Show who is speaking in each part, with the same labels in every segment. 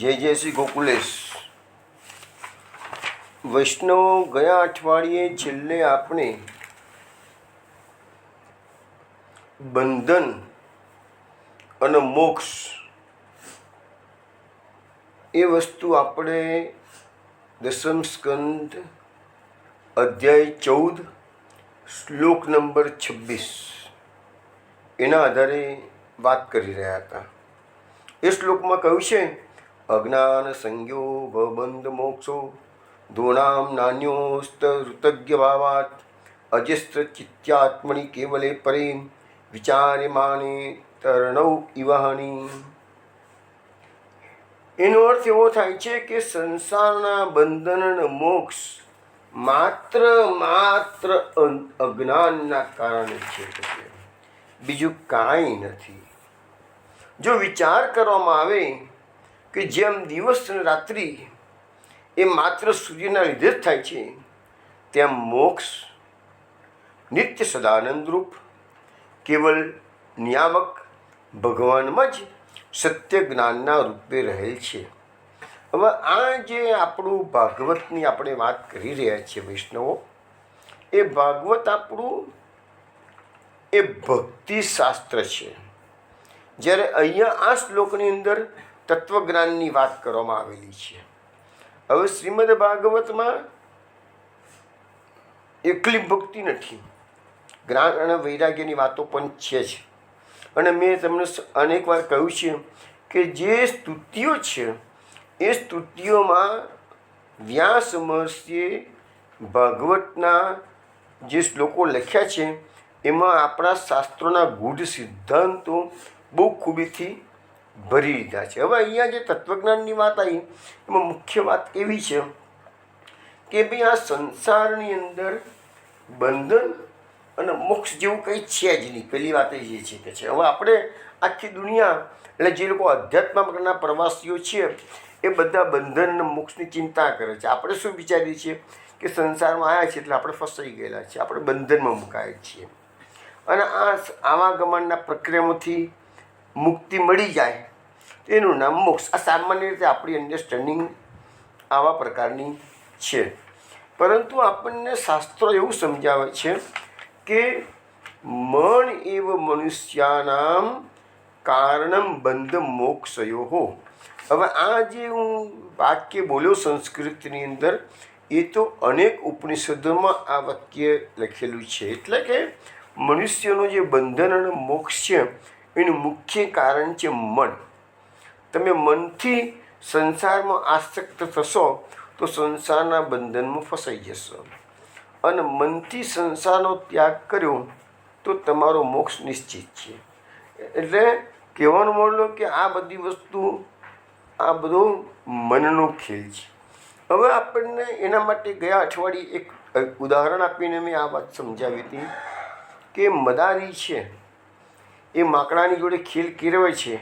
Speaker 1: જય જય શ્રી ગોકુલેશ. વૈષ્ણવ, ગયા અઠવાડિયે છેલ્લે આપણે બંધન અને મોક્ષ એ વસ્તુ આપણે દસમ સ્કંદ અધ્યાય 14 શ્લોક નંબર 26 એના આધારે વાત કરી રહ્યા હતા. એ શ્લોકમાં કહ્યું છે, અજ્ઞાન સંજ્ઞો ભવબંધ મોક્ષો ધૂણામ નાન્યોસ્તૃતજ્ઞ ભાવાત અજસ્ત્ર ચિત્યાત્મનિ કેવલે પરે વિચાર્યમાને તરણૌ ઇવહાની. એનો અર્થ એવો થાય છે કે સંસારના બંધન અને મોક્ષ માત્ર અજ્ઞાનના કારણે છે, બીજું કાંઈ નથી. જો વિચાર કરવામાં આવે કે જેમ દિવસ અને રાત્રિ એ માત્ર સૂર્યના લીધે જ થાય છે, તેમ મોક્ષ નિત્ય સદાનંદરૂપ કેવલ નિયામક ભગવાનમાં જ સત્ય જ્ઞાનના રૂપે રહેલ છે. હવે આ જે આપણું ભાગવતની આપણે વાત કરી રહ્યા છીએ વૈષ્ણવો, એ ભાગવત આપણું એ ભક્તિ શાસ્ત્ર છે. જ્યારે અહીંયા આ શ્લોકની અંદર તત્વજ્ઞાનની વાત કરવામાં આવેલી છે. હવે શ્રીમદ ભાગવતમાં એકલી ભક્તિ નથી, જ્ઞાન અને વૈરાગ્યની વાતો પણ છે જ. અને મેં તમને અનેક વાર કહ્યું છે કે જે સ્તુતિઓ છે એ સ્તુતિઓમાં વ્યાસ મહર્ષિએ ભાગવતના જે શ્લોકો લખ્યા છે એમાં આપણા શાસ્ત્રોના ગૂઢ સિદ્ધાંતો બહુ ખૂબીથી ભરી લીધા છે. હવે અહીંયા જે તત્વજ્ઞાનની વાત આવી એમાં મુખ્ય વાત એવી છે કે ભાઈ આ સંસારની અંદર બંધન અને મોક્ષ જેવું કંઈ છે જ નહીં. પહેલી વાત એ જે છે કે છે. હવે આપણે આખી દુનિયા એટલે જે લોકો અધ્યાત્મના પ્રવાસીઓ છે એ બધા બંધન અને મોક્ષની ચિંતા કરે છે. આપણે શું વિચારીએ છીએ કે સંસારમાં આવ્યા છીએ એટલે આપણે ફસાઈ ગયેલા છીએ, આપણે બંધનમાં મુકાયા છીએ અને આવાગમનના પ્રક્રિયામાંથી મુક્તિ મળી જાય એનું નામ મોક્ષ. આ સામાન્ય રીતે આપણી અન્ડરસ્ટેન્ડિંગ આવા પ્રકારની છે. પરંતુ આપણને શાસ્ત્રો એવું સમજાવે છે કે મન એવ મનુષ્યાનામ કારણમ બંધ મોક્ષયો. હવે આ જે હું વાક્ય બોલ્યો સંસ્કૃતની અંદર, એ તો અનેક ઉપનિષદોમાં આ વાક્ય લખેલું છે. એટલે કે મનુષ્યનો જે બંધન અને મોક્ષ છે એનું મુખ્ય કારણ છે મન. તમે મનથી સંસારમાં આસક્ત થશો તો સંસારના બંધનમાં ફસાઈ જશો, અને મનથી સંસારનો ત્યાગ કર્યો તો તમારો મોક્ષ નિશ્ચિત છે. એટલે કહેવાનો મતલબ કે આ બધી વસ્તુ આ બધો મનનો ખેલ છે. હવે આપણને એના માટે ગયા અઠવાડિયે એક ઉદાહરણ આપીને મેં આ વાત સમજાવી હતી કે મદારી છે એ માકડાની જોડે ખેલ કેળવે છે,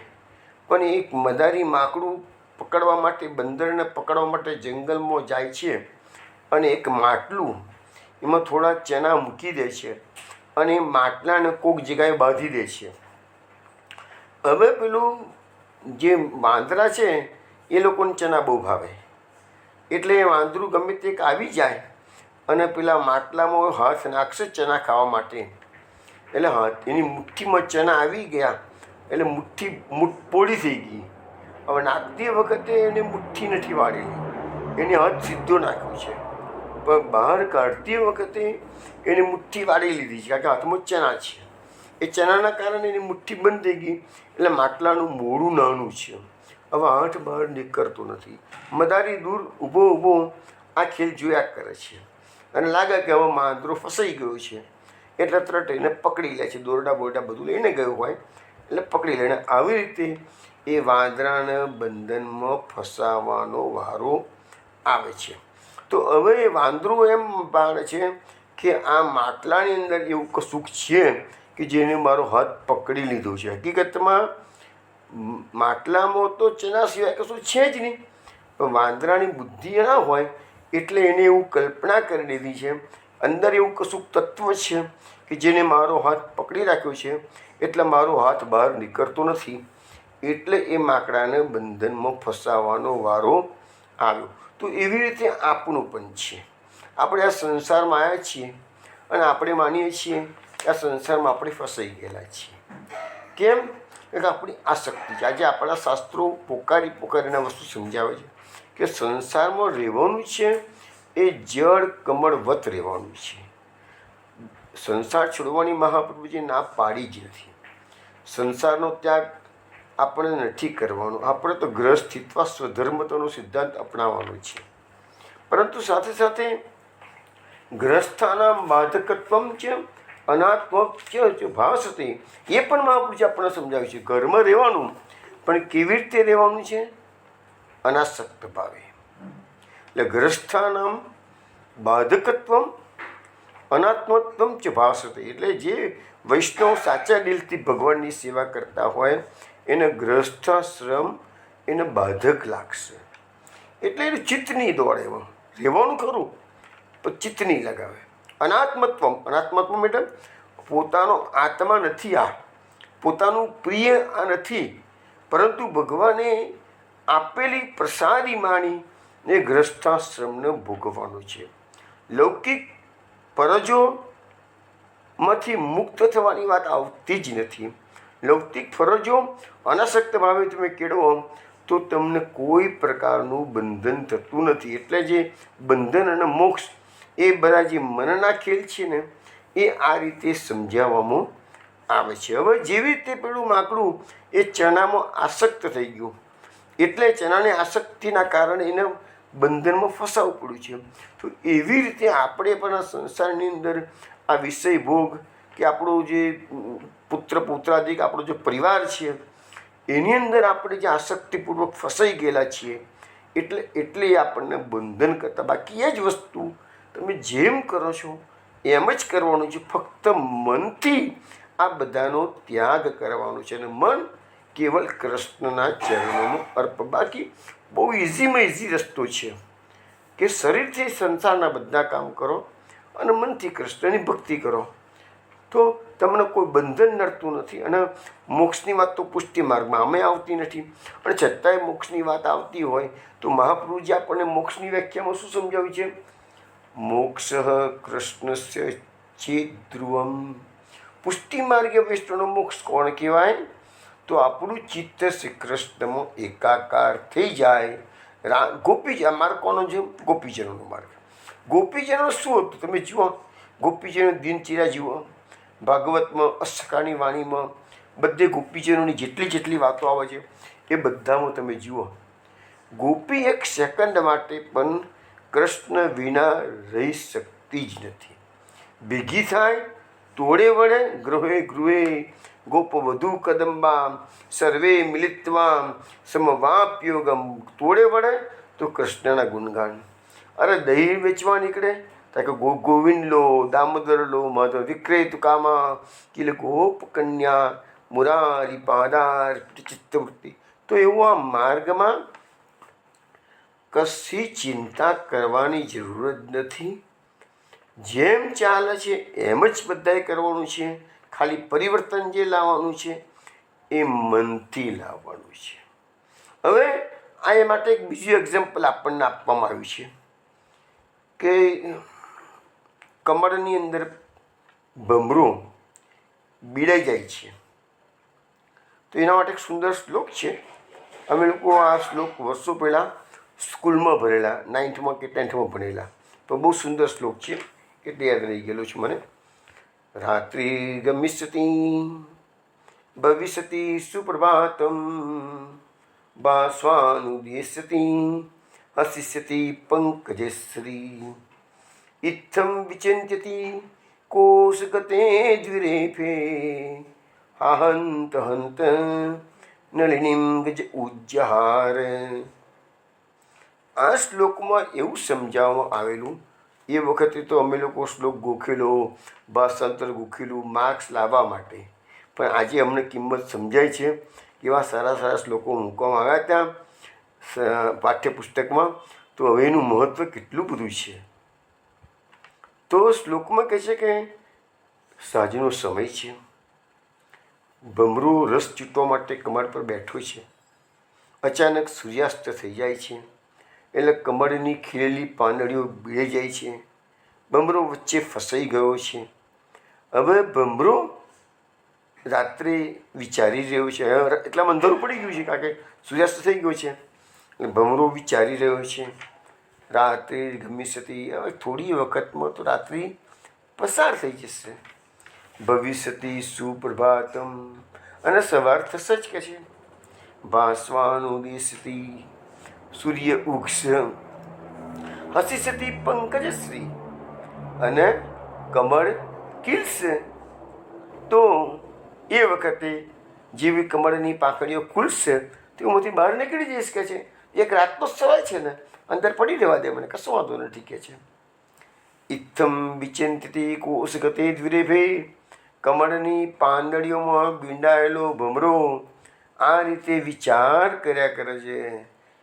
Speaker 1: પણ એક મદારી માકડું પકડવા માટે, બંદરને પકડવા માટે જંગલમાં જાય છે અને એક માટલું એમાં થોડા ચણા મૂકી દે છે અને માટલાને કોઈક જગ્યાએ બાંધી દે છે. હવે પેલું જે વાંદરા છે એ લોકોને ચણા બહુ ભાવે, એટલે એ વાંદરું ગમે તે આવી જાય અને પેલા માટલામાં હાથ નાખશે ચણા ખાવા માટે. એટલે એની મુઠ્ઠીમાં ચણા આવી ગયા એટલે મુઠ્ઠી પોળી થઈ ગઈ. હવે નાખતી વખતે એને મુઠ્ઠી નથી વાળેલી, એને હાથ સીધો નાખ્યો છે, પણ બહાર કાઢતી વખતે એને મુઠ્ઠી વાળી લીધી છે, કારણ કે હાથમાં ચણા છે. એ ચણાના કારણે એની મુઠ્ઠી બંધ થઈ ગઈ એટલે માટલાનું મોઢું નાનું છે, હવે હાથ બહાર નીકળતો નથી. મદારી દૂર ઊભો આ ખેલ જોયા કરે છે અને લાગે કે હવે વાંદરો ફસાઈ ગયો છે એટલે તરત એને પકડી લે છે. દોરડા બોરડા બધું લઈને ગયું હોય એટલે પકડી લે. આવી રીતે એ વાંદરાને બંધનમાં ફસાવાનો વારો આવે છે. તો હવે એ વાંદરો એમ માને છે કે આ માટલાની અંદર એવું કશુંક છે કે જેને મારો હાથ પકડી લીધો છે. હકીકતમાં માટલામાં તો ચણા સિવાય કશું છે જ નહીં, પણ વાંદરાની બુદ્ધિ ના હોય એટલે એને એવું કલ્પના કરી દીધી છે અંદર એવું કશુંક તત્વ છે કે જેને મારો હાથ પકડી રાખ્યો છે એટલે મારો હાથ બહાર નીકળતો નથી. એટલે એ માકડાને બંધનમાં ફસાવાનો વારો આવ્યો. તો એવી રીતે આપણું પણ છે. આપણે આ સંસારમાં આવ્યા છીએ અને આપણે માનીએ છીએ કે આ સંસારમાં આપણે ફસાઈ ગયેલા છીએ. કેમ? એટલે આપણી આસક્તિ છે. આજે આપણા શાસ્ત્રો પોકારીને વસ્તુ સમજાવે છે કે સંસારમાં રહેવાનું છે એ જળ કમળવત રહેવાનું છે. સંસાર છોડવાની મહાપ્રભુજી ના પાડી જ નથી. સંસારનો ત્યાગ આપણે નથી કરવાનો. આપણે તો ગ્રહસ્થિત્વ સ્વધર્મતાનો સિદ્ધાંત અપનાવવાનો છે. પરંતુ સાથે સાથે ગ્રસ્થાના બાધકત્વમ છે અનાત્મ ભાષતે એ પણ મહાપુરુષે આપણને સમજાવ્યું છે. ઘરમાં રહેવાનું, પણ કેવી રીતે રહેવાનું છે? અનાસક્ત ભાવે. એટલે ગ્રસ્થાનામ બાધકત્વમ અનાત્મત્વમ ચ ભાષતે. એટલે જે વૈષ્ણવ સાચા દિલથી ભગવાનની સેવા કરતા હોય એને ગ્રસ્થાશ્રમ એને બાધક લાગશે. એટલે એને ચિત્ત નહીં દોડે. એમાં રહેવાનું ખરું પણ ચિત્ત નહીં લગાવે. અનાત્મત્વમ એટલે પોતાનો આત્મા નથી, આ પોતાનું પ્રિય આ નથી, પરંતુ ભગવાને આપેલી પ્રસાદી માણીને ગ્રસ્થાશ્રમને ભોગવવાનું છે. લૌકિક ફરજોમાંથી મુક્ત થવાની વાત આવતી જ નથી. લૌકિક ફરજો અનાસક્ત ભાવે તમે કેળવો તો તમને કોઈ પ્રકારનું બંધન થતું નથી. એટલે જે બંધન અને મોક્ષ એ બધા જે મનના ખેલ છે ને એ આ રીતે સમજાવવામાં આવે છે. હવે જેવી રીતે પેલું માકડું એ ચણામાં આસક્ત થઈ ગયું, એટલે ચણાની આસક્તિના કારણે એને બંધનમાં ફસાવવું પડ્યું છે. તો એવી રીતે આપણે પણ આ સંસારની અંદર આ વિષય ભોગ કે આપણું જે પુત્રાદિક આપણો જે પરિવાર છે એની અંદર આપણે જે આસક્તિપૂર્વક ફસાઈ ગયેલા છીએ એટલે આપણને બંધન કરતા. બાકી એ જ વસ્તુ તમે જેમ કરો છો એમ જ કરવાનું છે. ફક્ત મનથી આ બધાનો ત્યાગ કરવાનો છે અને મન કેવલ કૃષ્ણના ચરણોનું અર્પ. બાકી બહુ ઇઝીમાં ઇઝી રસ્તો છે કે શરીરથી સંસારના બધા કામ કરો અને મનથી કૃષ્ણની ભક્તિ કરો તો તમને કોઈ બંધન નડતું નથી. અને મોક્ષની વાત તો પુષ્ટિ માર્ગમાં અમે આવતી નથી, અને છતાંય મોક્ષની વાત આવતી હોય તો મહાપ્રભુજી આપણને મોક્ષની વ્યાખ્યામાં શું સમજાવ્યું છે? મોક્ષ કૃષ્ણસ્ય ચેત ધ્રુવમ. પુષ્ટિ માર્ગે વૈષ્ણવનો મોક્ષ કોણ કહેવાય? તો આપણું ચિત્ત શ્રી કૃષ્ણમાં એકાકાર થઈ જાય. ગોપીજન માર્ગ કોનો છે? ગોપીજનોનો માર્ગ. ગોપીજનો શું હતું તમે જુઓ. ગોપીજનો દિનચર્યા જુઓ. ભાગવતમાં અષ્ટકાની વાણીમાં બધે ગોપીજનોની જેટલી વાતો આવે છે એ બધામાં તમે જુઓ. ગોપી એક સેકન્ડ માટે પણ કૃષ્ણ વિના રહી શકતી જ નથી. ભેગી થાય તોડે વળે ગૃહે ગૃહે ગોપ વધુ કદંબા સર્વે મિલિત્વા સમવાપ્યોગમ. તોડે વળે તો કૃષ્ણના ગુણગાન. અરે દહીં વેચવા નીકળે તો કે ગોવિંદ લો, દામોદર લો, માધવ વિક્રેતુ કામા કિલ ગોપ કન્યા મુરારી પાદાર ચિત્તવૃત્તિ. તો એવું આ માર્ગમાં કશી ચિંતા કરવાની જરૂર જ નથી. જેમ ચાલે છે એમ જ બધાએ કરવાનું છે. ખાલી પરિવર્તન જે લાવવાનું છે એ મનથી લાવવાનું છે. હવે આ એ માટે એક બીજું એક્ઝામ્પલ આપણને આપવામાં આવ્યું છે કે કમળની અંદર ભમરું બીડાઈ જાય છે. તો એના માટે એક સુંદર શ્લોક છે. અમે લોકો આ શ્લોક વર્ષો પહેલાં સ્કૂલમાં ભણેલા, 9th કે 10th ભણેલા. તો બહુ સુંદર શ્લોક છે એટલે યાદ રહી ગયેલો છે મને. રાત્રિ ગમિષ્યતિ ભવિષ્યતિ સુપ્રભાતમ બાસ્વાનુદેશ્યતિ હસિષ્યતિ પંકજશ્રી ઇત્થમ વિચિન્ત્યતિ કોશગતે દ્વિરેફે હંત હંત નલિનીમ ગજ ઉજ્જહાર. આ શ્લોકમાં એવું સમજાવવામાં આવેલું, એ વખતે તો અમે લોકો શ્લોક ગોખેલો, ભાષાંતર ગોખેલું માર્ક્સ લાવવા માટે, પણ આજે અમને કિંમત સમજાય છે. એવા સારા શ્લોકો મૂકવામાં આવ્યા ત્યાં પાઠ્યપુસ્તકમાં. તો હવે એનું મહત્ત્વ કેટલું બધું છે. તો શ્લોકમાં કહે છે કે સાંજનો સમય છે, ભમરો રસ ચૂંટવા માટે કમળ પર બેઠો છે. અચાનક સૂર્યાસ્ત થઈ જાય છે એટલે કમળની ખીલેલી પાંદડીઓ ભીળી જાય છે. ભમરો વચ્ચે ફસાઈ ગયો છે. હવે ભમરો રાત્રે વિચારી રહ્યો છે, એટલામાં અંધારું પડી ગયું છે, કારણ કે સૂર્યાસ્ત થઈ ગયો છે. એટલે ભમરો વિચારી રહ્યો છે, રાત્રે ગમી હતી, હવે થોડી વખતમાં તો રાત્રિ પસાર થઈ જશે. ભવિષ્યતિ સુપ્રભાતમ, અને સવાર થશે જ કે છે. ભાસ્વાનુદિશતી, સૂર્ય ઉગશે. હસીશતી પંકજશ્રી, અને કમળ ખીલશે. તો એ વખતે જેવી કમળની પાંખડીઓ ખુલશે તેમાંથી બહાર નીકળી જઈશ કે છે. એક રાતનો સવાય છે ને, અંદર પડી રહેવા દે, મને કશો વાંધો નથી કે છે. ઇત્થમ વિચિંતતી કોષગતે દ્વિરેભે, કમળની પાંદડીઓમાં બીંડાયેલો ભમરો આ રીતે વિચાર કર્યા કરે છે.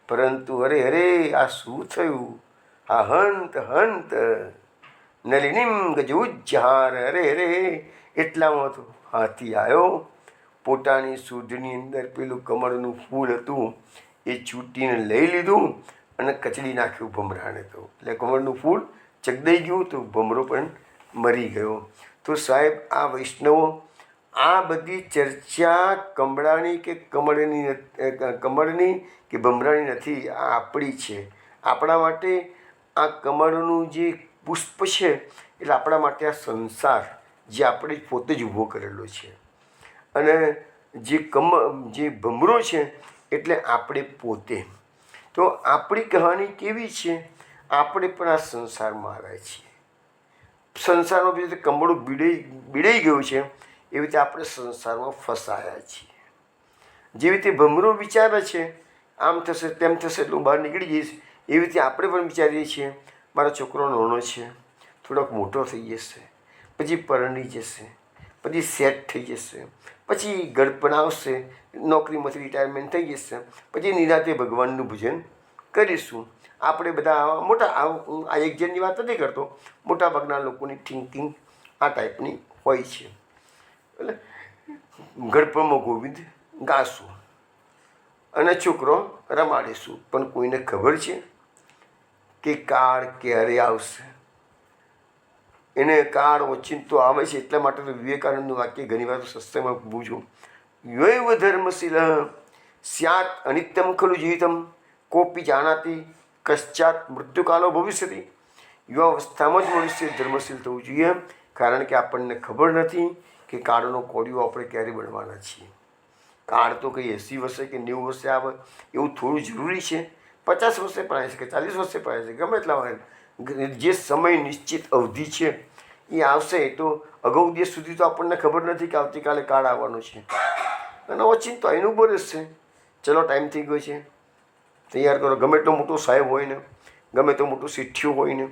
Speaker 1: પરંતુ અરે અરે, આ શું થયું? આ હંત હંત નલિનીમ ગજુજ્જહાર, અરે અરે, એટલામાં તો હાથી આવ્યો. પોતાની સૂંઢની અંદર પેલું કમળનું ફૂલ હતું એ ચૂંટીને લઈ લીધું અને કચડી નાખ્યું ભમરાને. તો એટલે કમળનું ફૂલ ચગદાઈ ગયું તો ભમરો પણ મરી ગયો. તો સાહેબ, આ વૈષ્ણવો આ બધી ચર્ચા કમળાની કે કમળની કે ભમરાની નથી, આ આપણી છે. આપણા માટે આ કમળનું જે પુષ્પ છે એટલે આપણા માટે આ સંસાર જે આપણે પોતે જ ઊભો કરેલો છે. અને જે ભમરો છે એટલે આપણે પોતે. તો આપણી કહાની કેવી છે? આપણે પણ આ સંસારમાં આવ્યા છીએ. સંસારમાં બીજું રીતે કમળું બીડાઈ ગયું છે એવી રીતે આપણે સંસારમાં ફસાયા છીએ. જેવી રીતે ભમરો વિચારે છે આમ થશે તેમ થશે એટલે હું બહાર નીકળી જઈશ, એવી રીતે આપણે પણ વિચારીએ છીએ મારો છોકરો નાનો છે, થોડોક મોટો થઈ જશે, પછી પરણી જશે, પછી સેટ થઈ જશે, પછી ગળપણ આવશે, નોકરીમાંથી રિટાયરમેન્ટ થઈ જશે, પછી નિરાતે ભગવાનનું ભજન કરીશું. આપણે બધા મોટા, આ એક જણની વાત નથી કરતો, મોટાભાગના લોકોની થિંકિંગ આ ટાઈપની હોય છે. એટલે ગળપણમાં ગોવિંદ ગાશું અને છોકરો રમાડીશું. પણ કોઈને ખબર છે કે કાળ ક્યારે આવશે? એને કાળ ઓચિંતો આવે છે. એટલા માટે તો વિવેકાનંદનું વાક્ય ઘણી વાર સત્સંગમાં પૂછું, યૈવ ધર્મશીલ સ્યાત અનિત્યમ ખલુ જીવિતમ કોપી જાનાતી કશ્ચાત મૃત્યુકાલો ભવિષ્યતિ. યુવાવસ્થામાં જ મનુષ્ય ધર્મશીલ થવું જોઈએ, કારણ કે આપણને ખબર નથી કે કાળનો કોળિયો આપણે ક્યારે બનવાના છીએ. કાળ તો કંઈ 80 વર્ષે કે 90 વર્ષે આવે એવું થોડું જરૂરી છે. 50 વર્ષે પણ આવી શકે, 40 વર્ષે પણ આવી શકે, ગમે એટલા હોય. જે સમય નિશ્ચિત અવધિ છે એ આવશે. તો અગાઉ દિવસ સુધી તો આપણને ખબર નથી કે આવતીકાલે કાળ આવવાનો છે. અને ઓચિંતો એનું બોરસ છે, ચલો ટાઈમ થઈ ગયો છે, તૈયાર કરો. ગમે એટલો મોટો સાહેબ હોય ને, ગમે તો મોટું શીઠ્યું હોય ને,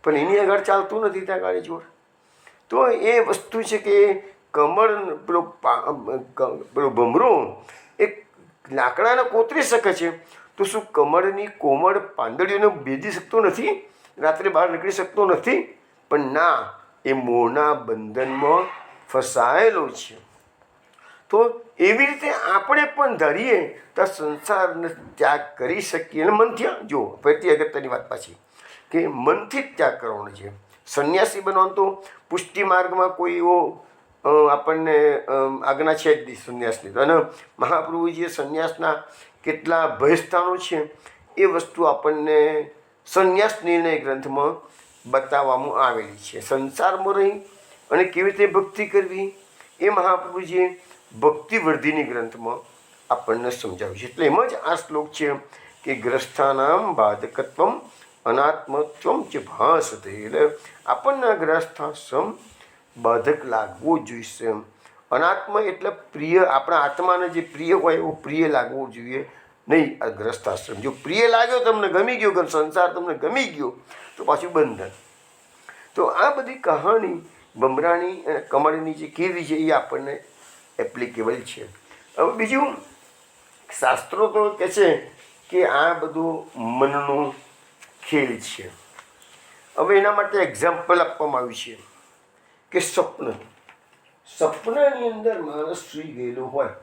Speaker 1: પણ એની આગળ ચાલતું નથી ત્યાં ગાડી જોડ. તો એ વસ્તુ છે કે કમળ પેલો ભમરો એક લાકડાને કોતરી શકે છે, તો શું કમળની કોમળ પાંદડીઓને ભેદી શકતો નથી? રાત્રે બહાર નીકળી શકતો નથી? પણ ના, એ મોહના બંધનમાં ફસાયેલો છે. તો એવી રીતે આપણે પણ ધારીએ તો સંસારને ત્યાગ કરી શકીએ. અને મનથી, જો ફરીથી અગત્યની વાત પાછી કે મનથી જ ત્યાગ કરવાનો છે. સંન્યાસી બનવાનું તો પુષ્ટિ માર્ગમાં કોઈ એવો આપણને આજ્ઞા છે જ નહીં સંન્યાસની. અને મહાપ્રભુજીએ સંન્યાસના કેટલા ભયસ્થાનો છે એ વસ્તુ આપણને સંન્યાસ નિર્ણય ગ્રંથમાં બતાવવામાં આવેલી છે. સંસારમાં રહી અને કેવી રીતે ભક્તિ કરવી એ મહાપ્રભુજીએ ભક્તિવર્ધિની ગ્રંથમાં આપણને સમજાવ્યું છે. એટલે એમાં જ આ શ્લોક છે કે ગ્રસ્થાનામ બાધકત્વમ અનાત્મત્વમ ચ ભાસતે. એટલે આપણને ગ્રસ્થાશ્રમ બાધક લાગવો જોઈશે. અનાત્મ એટલે પ્રિય, આપણા આત્માને જે પ્રિય હોય એવો પ્રિય લાગવો જોઈએ નહીં. આ ગ્રસ્થાશ્રમ જો પ્રિય લાગ્યો, તમને ગમી ગયો, સંસાર તમને ગમી ગયો, તો પાછું બંધન. તો આ બધી કહાણી ભમરાની અને કમળની જે કીધી છે એ આપણને એપ્લિકેબલ છે. હવે બીજું, શાસ્ત્રો તો કહે છે કે આ બધું મનનો ખેલ છે. હવે એના માટે એક્ઝામ્પલ આપવામાં આવ્યું છે કે સ્વપ્ન. સપનાની અંદર માણસ સૂઈ ગયેલો હોય,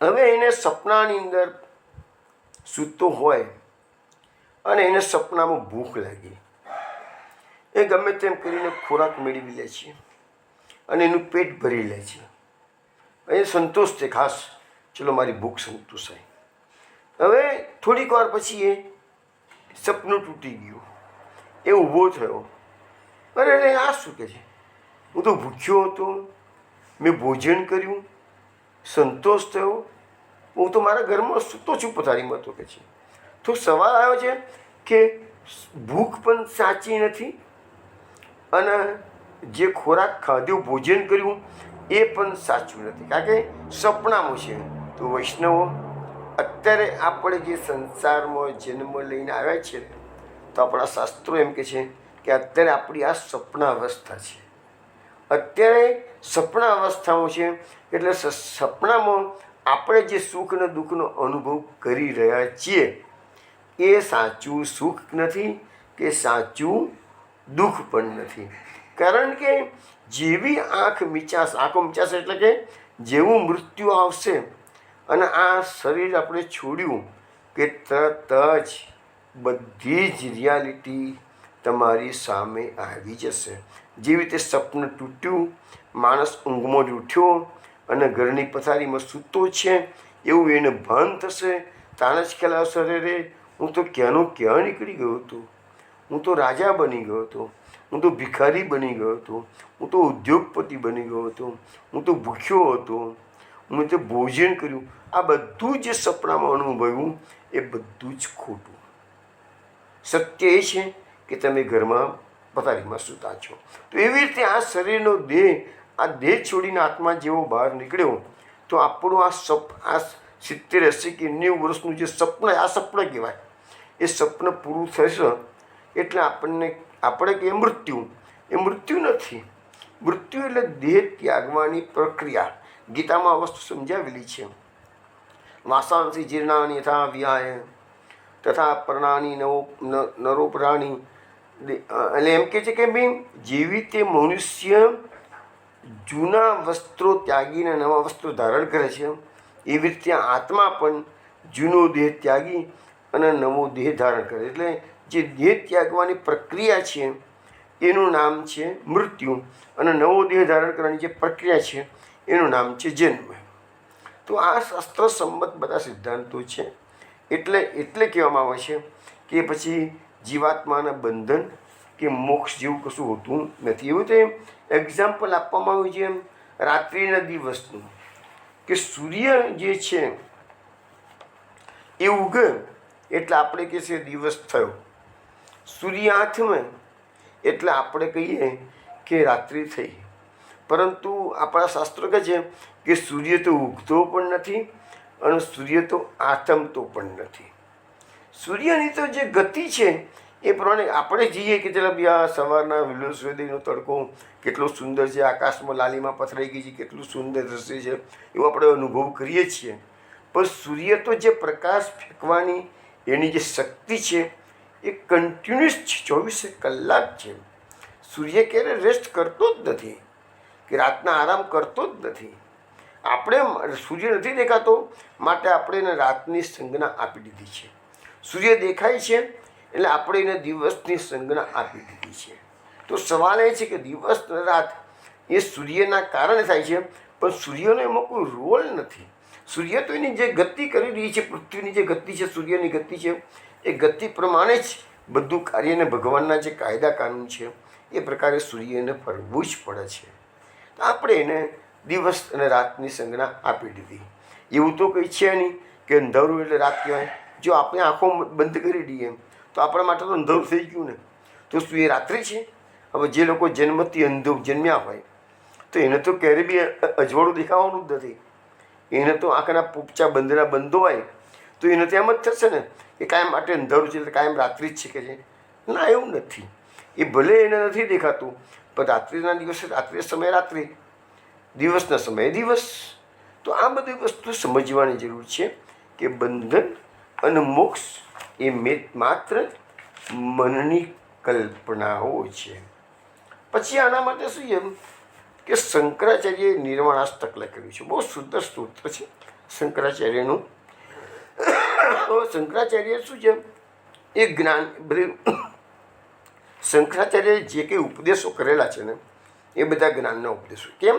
Speaker 1: હવે એને સપનાની અંદર સૂતો હોય અને એને સપનામાં ભૂખ લાગી, એ ગમે તેમ કરીને ખોરાક મેળવી લે છે અને એનું પેટ ભરી લે છે, એ સંતોષ છે, ખાસ ચલો મારી ભૂખ સંતોષાય. હવે થોડીક વાર પછી એ સપનું તૂટી ગયું, એ ઊભો થયો, અરે આ શું કહે છે, હું તો ભૂખ્યો હતો, મેં ભોજન કર્યું, સંતોષ થયો, હું તો મારા ઘરમાં સૂતો છું પથારીમાં તો કે છે. તો સવાલ આવ્યો છે કે ભૂખ પણ સાચી નથી અને જે ખોરાક ખાધ્યો ભોજન કર્યું એ પણ સાચું નથી, કારણ કે સપનામાં છે. તો વૈષ્ણવો, અત્યારે આપણે જે સંસારમાં જન્મ લઈને આવ્યા છે તો આપણા શાસ્ત્રો એમ કહે છે કે અત્યારે આપણી આ સપના અવસ્થા છે, અત્યારે સપના અવસ્થામાં છે. એટલે સપનામાં આપણે જે સુખ અને દુઃખનો અનુભવ કરી રહ્યા છીએ એ સાચું સુખ નથી કે સાચું દુઃખ પણ નથી. કારણ કે જેવી આંખો મીચાશે એટલે કે જેવું મૃત્યુ આવશે અને આ શરીર આપણે છોડ્યું કે તરત જ બધી જ રિયાલિટી તમારી સામે આવી જશે. જેવી રીતે સપનું તૂટ્યું, માણસ ઊંઘમાં જ ઉઠ્યો અને ઘરની પથારીમાં સૂતો છે એવું એને ભાન થશે, તાણે જ ખ્યાલ આવશે, રે હું તો ક્યાંનો ક્યાં નીકળી ગયો હતો, હું તો રાજા બની ગયો હતો, હું તો ભિખારી બની ગયો હતો, હું તો ઉદ્યોગપતિ બની ગયો હતો, હું તો ભૂખ્યો હતો, હું તો ભોજન કર્યું. આ બધું જે સપનામાં અનુભવ્યું એ બધું જ ખોટું. સત્ય એ છે કે તમે ઘરમાં પથારીમાં સૂતા છો. તો એવી રીતે આ શરીરનો દેહ, આ દેહ છોડીને આત્મા જેવો બહાર નીકળ્યો તો આપણું આ 70, 80 કે 90 વર્ષનું જે સપન, આ સપન કહેવાય, એ સપન પૂરું થશે એટલે આપણે કે મૃત્યુ, એ મૃત્યુ નથી. મૃત્યુ એટલે દેહ ત્યાગવાની પ્રક્રિયા. ગીતામાં આ વસ્તુ સમજાવેલી છે. વાસાંસી જીર્ણાની યથા વ્યાય તથા પર્ણાની નરો પ્રાણી. એટલે એમ કહે છે કે ભાઈ જેવી તે મનુષ્ય જૂના વસ્ત્રો ત્યાગીને નવા વસ્ત્રો ધારણ કરે છે એવી રીતે આત્મા પણ જૂનો દેહ ત્યાગી અને નવો દેહ ધારણ કરે. એટલે જે દેહ ત્યાગવાની પ્રક્રિયા છે એનું નામ છે મૃત્યુ અને નવો દેહ ધારણ કરવાની જે પ્રક્રિયા છે એનું નામ છે જન્મ. તો આ શાસ્ત્ર સંમત બધા સિદ્ધાંતો છે. એટલે કહેવામાં આવે છે કે પછી જીવાત્માના બંધન કે મોક્ષ જેવું કશું હોતું નથી. એવું તો એક્ઝામ્પલ આપવામાં આવ્યું છે એમ રાત્રિના દિવસનું, કે સૂર્ય જે છે એ ઉગે એટલે આપણે કહે છે દિવસ થયો, સૂર્ય આથમે એટલે આપણે કહીએ કે રાત્રિ થઈ. પરંતુ આપણા શાસ્ત્રો કહે છે કે સૂર્ય તો ઉગતો પણ નથી અને સૂર્ય તો આથમતો પણ નથી. સૂર્યની તો જે ગતિ છે એ પ્રમાણે આપણે જઈએ કે ચાલો બી આ સવારના વહેલો સૂર્યોદયનો તડકો કેટલો સુંદર છે, આકાશમાં લાલીમાં પથરાઈ ગઈ છે, કેટલું સુંદર દ્રશ્ય છે, એવો આપણે અનુભવ કરીએ છીએ. પણ સૂર્ય તો જે પ્રકાશ ફેંકવાની એની જે શક્તિ છે એ કન્ટિન્યુઅસ 24 કલાક છે. સૂર્ય ક્યારે રેસ્ટ કરતો જ નથી કે રાતના આરામ કરતો જ નથી. આપણે સૂર્ય નથી દેખાતો માટે આપણે એને રાતની સંજ્ઞા આપી દીધી છે. સૂર્ય દેખાય છે એટલે આપણે એને દિવસની સંજ્ઞા આપી દીધી છે. તો સવાલ એ છે કે દિવસ અને રાત એ સૂર્યના કારણે થાય છે, પણ સૂર્યનો એમાં કોઈ રોલ નથી. સૂર્ય તો એની જે ગતિ કરી રહી છે, પૃથ્વીની જે ગતિ છે, સૂર્યની ગતિ છે, એ ગતિ પ્રમાણે જ બધું કાર્યને ભગવાનના જે કાયદા કાનૂન છે એ પ્રકારે સૂર્યને ફરવું જ પડે છે. તો આપણે એને દિવસ અને રાતની સંજ્ઞા આપી દીધી. એવું તો કંઈ છે નહીં કે અંધારું એટલે રાત કહેવાય. જો આપણે આંખો બંધ કરી દઈએ તો આપણા માટે તો અંધારું થઈ ગયું ને, તો શું એ રાત્રિ છે? હવે જે લોકો જન્મથી અંધો જન્મ્યા હોય તો એને તો ક્યારે બી અજવાળું દેખાવાનું જ નથી. એને તો આંખના પોપચા બંધ હોય તો એને તો એમ જ થશે ને કે કાયમ માટે અંધારું છે એટલે કાયમ રાત્રિ જ છે કે છે. ના, એવું નથી. એ ભલે એને નથી દેખાતું પણ રાત્રિના દિવસે રાત્રિ સમયે રાત્રિ, દિવસના સમયે દિવસ. તો આ બધી વસ્તુ સમજવાની જરૂર છે કે બંધન અને મોક્ષ એ માત્ર મનની કલ્પનાઓ છે. પછી આના માટે શું એમ કે શંકરાચાર્યએ નિર્વાણાષ્ટક લખેલું છે, બહુ સુંદર સ્તોત્ર છે શંકરાચાર્યનું. તો શંકરાચાર્ય શું છે એ જ્ઞાન બધું શંકરાચાર્યએ જે કંઈ ઉપદેશો કરેલા છે ને એ બધા જ્ઞાનના ઉપદેશો. કેમ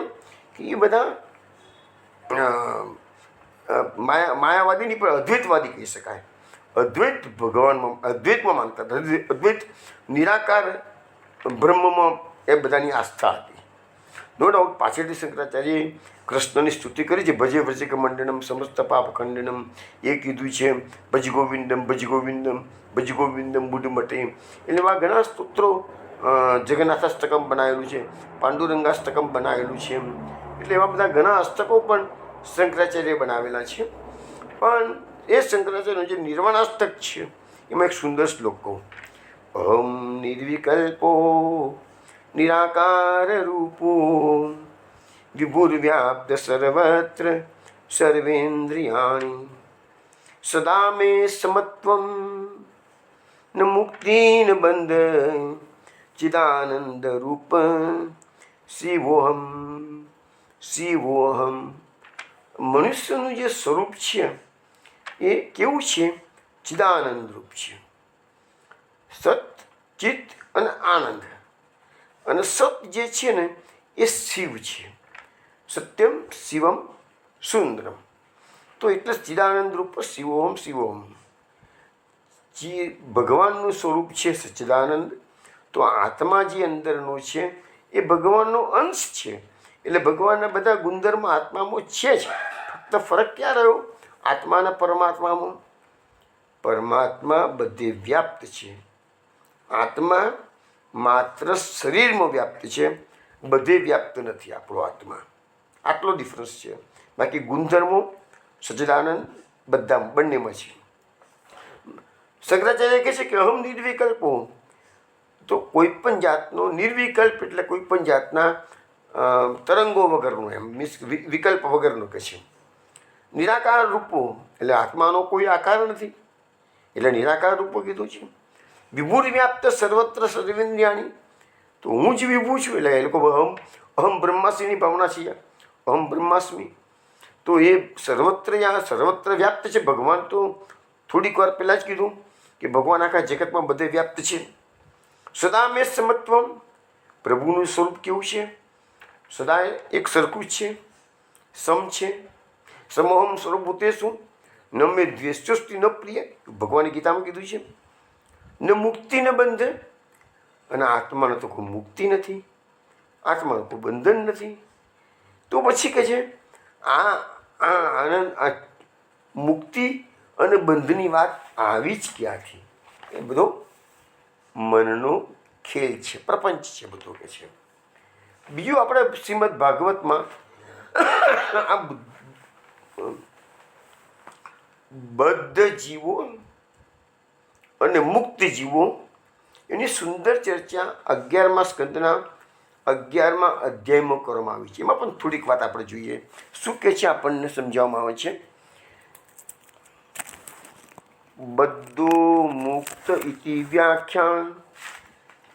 Speaker 1: કે એ બધા માયાવાદી નહીં પણ અદ્વૈતવાદી કહી શકાય. અદ્વૈત ભગવાનમાં, અદ્વૈતમાં માનતા હતા, અદ્વૈત નિરાકાર બ્રહ્મમાં એ બધાની આસ્થા હતી. નો ડાઉટ પાછળથી શંકરાચાર્યએ કૃષ્ણની સ્તુતિ કરી છે, ભજે ભજે મંડનમ સમસ્ત પાપ ખંડનમ, એ કીધું છે ભજ ગોવિંદમ ભજ ગોવિંદમ ભજ ગોવિંદમ બુડ મટે. એટલે એવા ઘણા સ્તોત્રો, જગન્નાથાષ્ટકમ બનાવેલું છે, પાંડુરંગાષ્ટકમ બનાવેલું છે. એટલે એવા બધા ઘણા અષ્ટકો પણ શંકરાચાર્યએ બનાવેલા છે. પણ એ શંકરાચાર્યનું જે નિર્વાણાષ્ટક છે એમાં એક સુંદર શ્લોક કહું. અહમ નિર્વિકલ્પો નિરાકાર રૂપો વિભુર્વ્યાપ્ત સર્વત્ર સર્વેન્દ્રિયાણિ સદા મે સમત્વમ ન મુક્તિ ન બંધ ચિદાનંદ રૂપ શિવોહમ શિવોહમ. મનુષ્યનું જે સ્વરૂપ છે એ કેવું છે? ચિદાનંદ રૂપ છે. સત, ચિત્ત અને આનંદ. અને સત જે છે ને એ શિવ છે. સત્યમ શિવમ સુંદરમ. તો એટલે ચિદાનંદ રૂપ શિવોહમ શિવોહમ. જે ભગવાનનું સ્વરૂપ છે સચ્ચિદાનંદ, તો આત્મા જે અંદરનો છે એ ભગવાનનો અંશ છે. એટલે ભગવાનના બધા ગુણધર્મ આત્મામાં છે જ. ફક્ત ફરક ક્યાં રહ્યો આત્માના પરમાત્મામાં? પરમાત્મા બધે વ્યાપ્ત છે, આત્મા માત્ર શરીરમાં વ્યાપ્ત છે, બધે વ્યાપ્ત નથી આપણો આત્મા. આટલો ડિફરન્સ છે. બાકી ગુણધર્મો સચ્ચિદાનંદ બધા બંનેમાં છે. શંકરાચાર્ય કહે છે કે અહમ નિર્વિકલ્પો. તો કોઈ પણ જાતનો નિર્વિકલ્પ એટલે કોઈ પણ જાતના તરંગો વગરનો, એમ મીન્સ વિકલ્પ વગરનો કહે છે. નિરાકાર રૂપો એટલે આત્માનો કોઈ આકાર નથી, એટલે નિરાકાર રૂપો કીધું છે. વિભુર વ્યાપ્ત સર્વત્ર સર્વેન્દ્રિયાણી. તો હું જ વિભુ છું. એટલે એ લોકો અહમ બ્રહ્માસ્મીની ભાવના છે. અહમ બ્રહ્માસ્મી. તો એ સર્વત્ર વ્યાપ્ત છે. ભગવાન તો થોડીક વાર પહેલાં જ કીધું કે ભગવાન આખા જગતમાં બધે વ્યાપ્ત છે. સદા મેં સમત્વમ. પ્રભુનું સ્વરૂપ કેવું છે? સદા એક સરખું જ છે, સમ છે. સમોહમ સ્વરૂપતે શું? ન મેં દ્વેષોસ્તિ ન પ્રિય. ભગવાને ગીતામાં કીધું છે. ન મુક્તિ ન બંધ. અને આત્માને તો કોઈ મુક્તિ નથી, આત્માનું કોઈ બંધન નથી. તો પછી કહે છે આ આનંદ, આ મુક્તિ અને બંધની વાત આવી જ ક્યાંથી? એ બધો મનનો ખેલ છે, પ્રપંચ છે બધો કે છે. બીજું આપણે શ્રીમદ ભાગવતમાં આ બદ્ધ જીવો અને મુક્ત જીવો એની સુંદર ચર્ચા 11મા સ્કંદના 11મા અધ્યાયમાં કરવામાં આવી છે. એમાં પણ થોડીક વાત આપણે જોઈએ શું કહે છે, આપણને સમજાવવામાં આવે છે. બદ્ધો મુક્ત ઇતિ વ્યાખ્યાન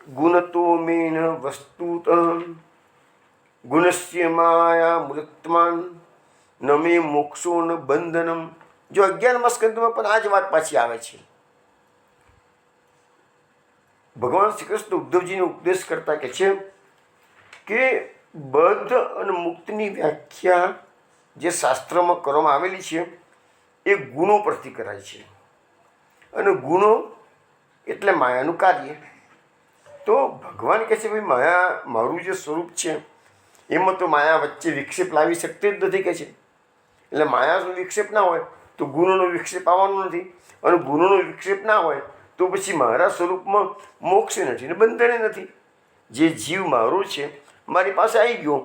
Speaker 1: ગુણતો મેન વસ્તુત ગુણસ્ય માયા મૃત્માન ન મે મોક્ષો ન બંધનમ. જો 11મા સ્કંદમાં પણ આ જ વાત પાછી આવે છે. ભગવાન શ્રી કૃષ્ણ ઉદ્ધવજીને ઉપદેશ કરતા કે છે કે બદ્ધ અને મુક્તની વ્યાખ્યા જે શાસ્ત્રમાં કરવામાં આવેલી છે એ ગુણો પરથી કરાય છે. અને ગુણો એટલે માયાનું કાર્ય. તો ભગવાન કહે છે ભાઈ માયા મારું જે સ્વરૂપ છે એમાં તો માયા વચ્ચે વિક્ષેપ લાવી શકતી જ નથી કે છે. એટલે માયાનો વિક્ષેપ ના હોય તો ગુણોનો વિક્ષેપ આવવાનો નથી, અને ગુણોનો વિક્ષેપ ના હોય તો પછી મારા સ્વરૂપમાં મોક્ષ નથી ને બંધને નથી. જે જીવ મારો છે મારી પાસે આવી ગયો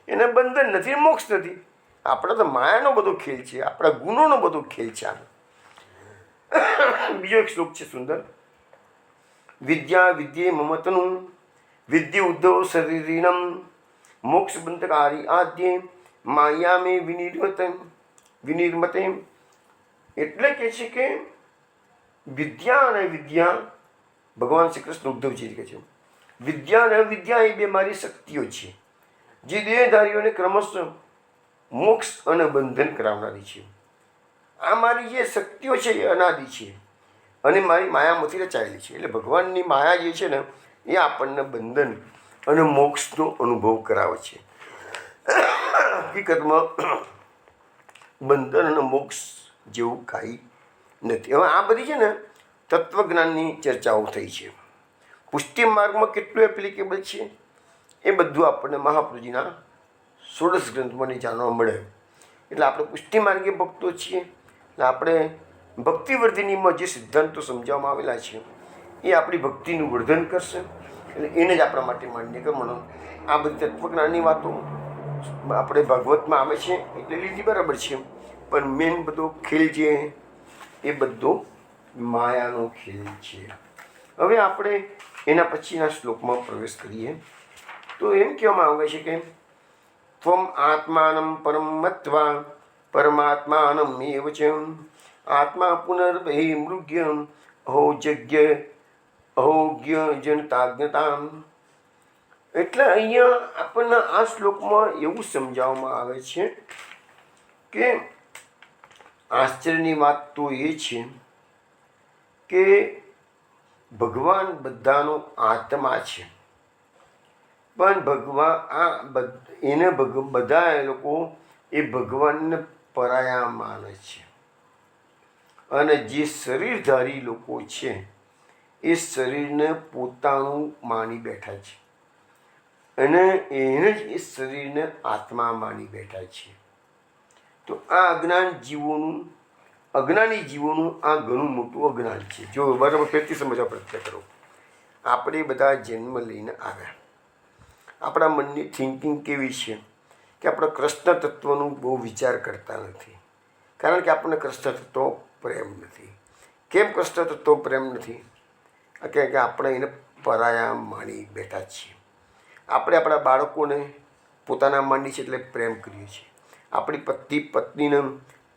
Speaker 1: એને બંધન નથી, મોક્ષ નથી. આપણે તો માયાનો બધો ખેલ છે, આપણા ગુણોનો બધો ખેલ છે. બીજો એક શ્લોક છે સુંદર. વિદ્યા વિદ્યે મમતનું વિદ્ય ઉદ્ધવ શરીરિનમ મોક્ષ બંધકારી આદ્યે માયા મે વિનિર્મતે. એટલે કે છે કે વિદ્યા અને વિદ્યા ભગવાન શ્રી કૃષ્ણ ઉદ્ધવજી કહે છે વિદ્યા અને અવિદ્યા એ બે મારી શક્તિઓ છે, જે દેહધારીઓને ક્રમશઃ મોક્ષ અને બંધન કરાવનારી છે. આ મારી જે શક્તિઓ છે એ અનાદિ છે અને મારી માયામાંથી રચાયેલી છે. એટલે ભગવાનની માયા જે છે ને એ આપણને બંધન અને મોક્ષનો અનુભવ કરાવે છે. હકીકતમાં બંધન અને મોક્ષ જેવું કાંઈ નથી. હવે આ બધી છે ને તત્વજ્ઞાનની ચર્ચાઓ થઈ છે. પુષ્ટિ માર્ગમાં કેટલું એપ્લિકેબલ છે એ બધું આપણને મહાપ્રભુજીના 16 ગ્રંથમાં જાણવા મળે. એટલે આપણે પુષ્ટિ માર્ગે ભક્તો છીએ, એટલે આપણે ભક્તિવર્ધિનીમાં જે સિદ્ધાંતો સમજાવવામાં આવેલા છે એ આપણી ભક્તિનું વર્ધન કરશે. એટલે એને જ આપણા માટે માન્ય કરવાનું. આ બધી તત્વજ્ઞાનની વાતો આપણે ભાગવતમાં આવે છે એટલે લીધી બરાબર છે, પણ મેન બધો ખેલ છે એ બધો માયાનો ખેલ છે. હવે આપણે એના પછીના શ્લોકમાં પ્રવેશ કરીએ તો એમ કહેવામાં આવે છે કે ત્વમ આત્માનં પરમ મત્વા પરમાત્માનં એવ ચ આત્મા પુનર્બહિ મૃગ્યમ અહોજ્ઞ જનતાજ્ઞતામ. એટલે અહીંયા આપણને આ શ્લોકમાં એવું સમજાવવામાં આવે છે કે આશ્ચર્યની વાત તો એ છે કે ભગવાન બધાનો આત્મા છે, પણ બધા લોકો એ ભગવાનને પરાયા માને છે. અને જે શરીરધારી લોકો છે એ શરીરને પોતાનું માની બેઠા છે અને એને જ એ શરીરને આત્મા માની બેઠા છે. તો આ અજ્ઞાની જીવોનું આ ઘણું મોટું અજ્ઞાન છે. જો બરાબર ફેરથી સમજવા પ્રયત્ન કરો. આપણે બધા જન્મ લઈને આવ્યા, આપણા મનની થિંકિંગ કેવી છે કે આપણે કૃષ્ણ તત્વનું બહુ વિચાર કરતા નથી, કારણ કે આપણને કૃષ્ણ તત્વ પ્રેમ નથી. કેમ કૃષ્ણ તત્વ પ્રેમ નથી? કે આપણે એને પરાયા માની બેઠા છીએ. આપણે આપણા બાળકોને પોતાના માની છે એટલે પ્રેમ કરીએ છીએ. આપણી પત્નીને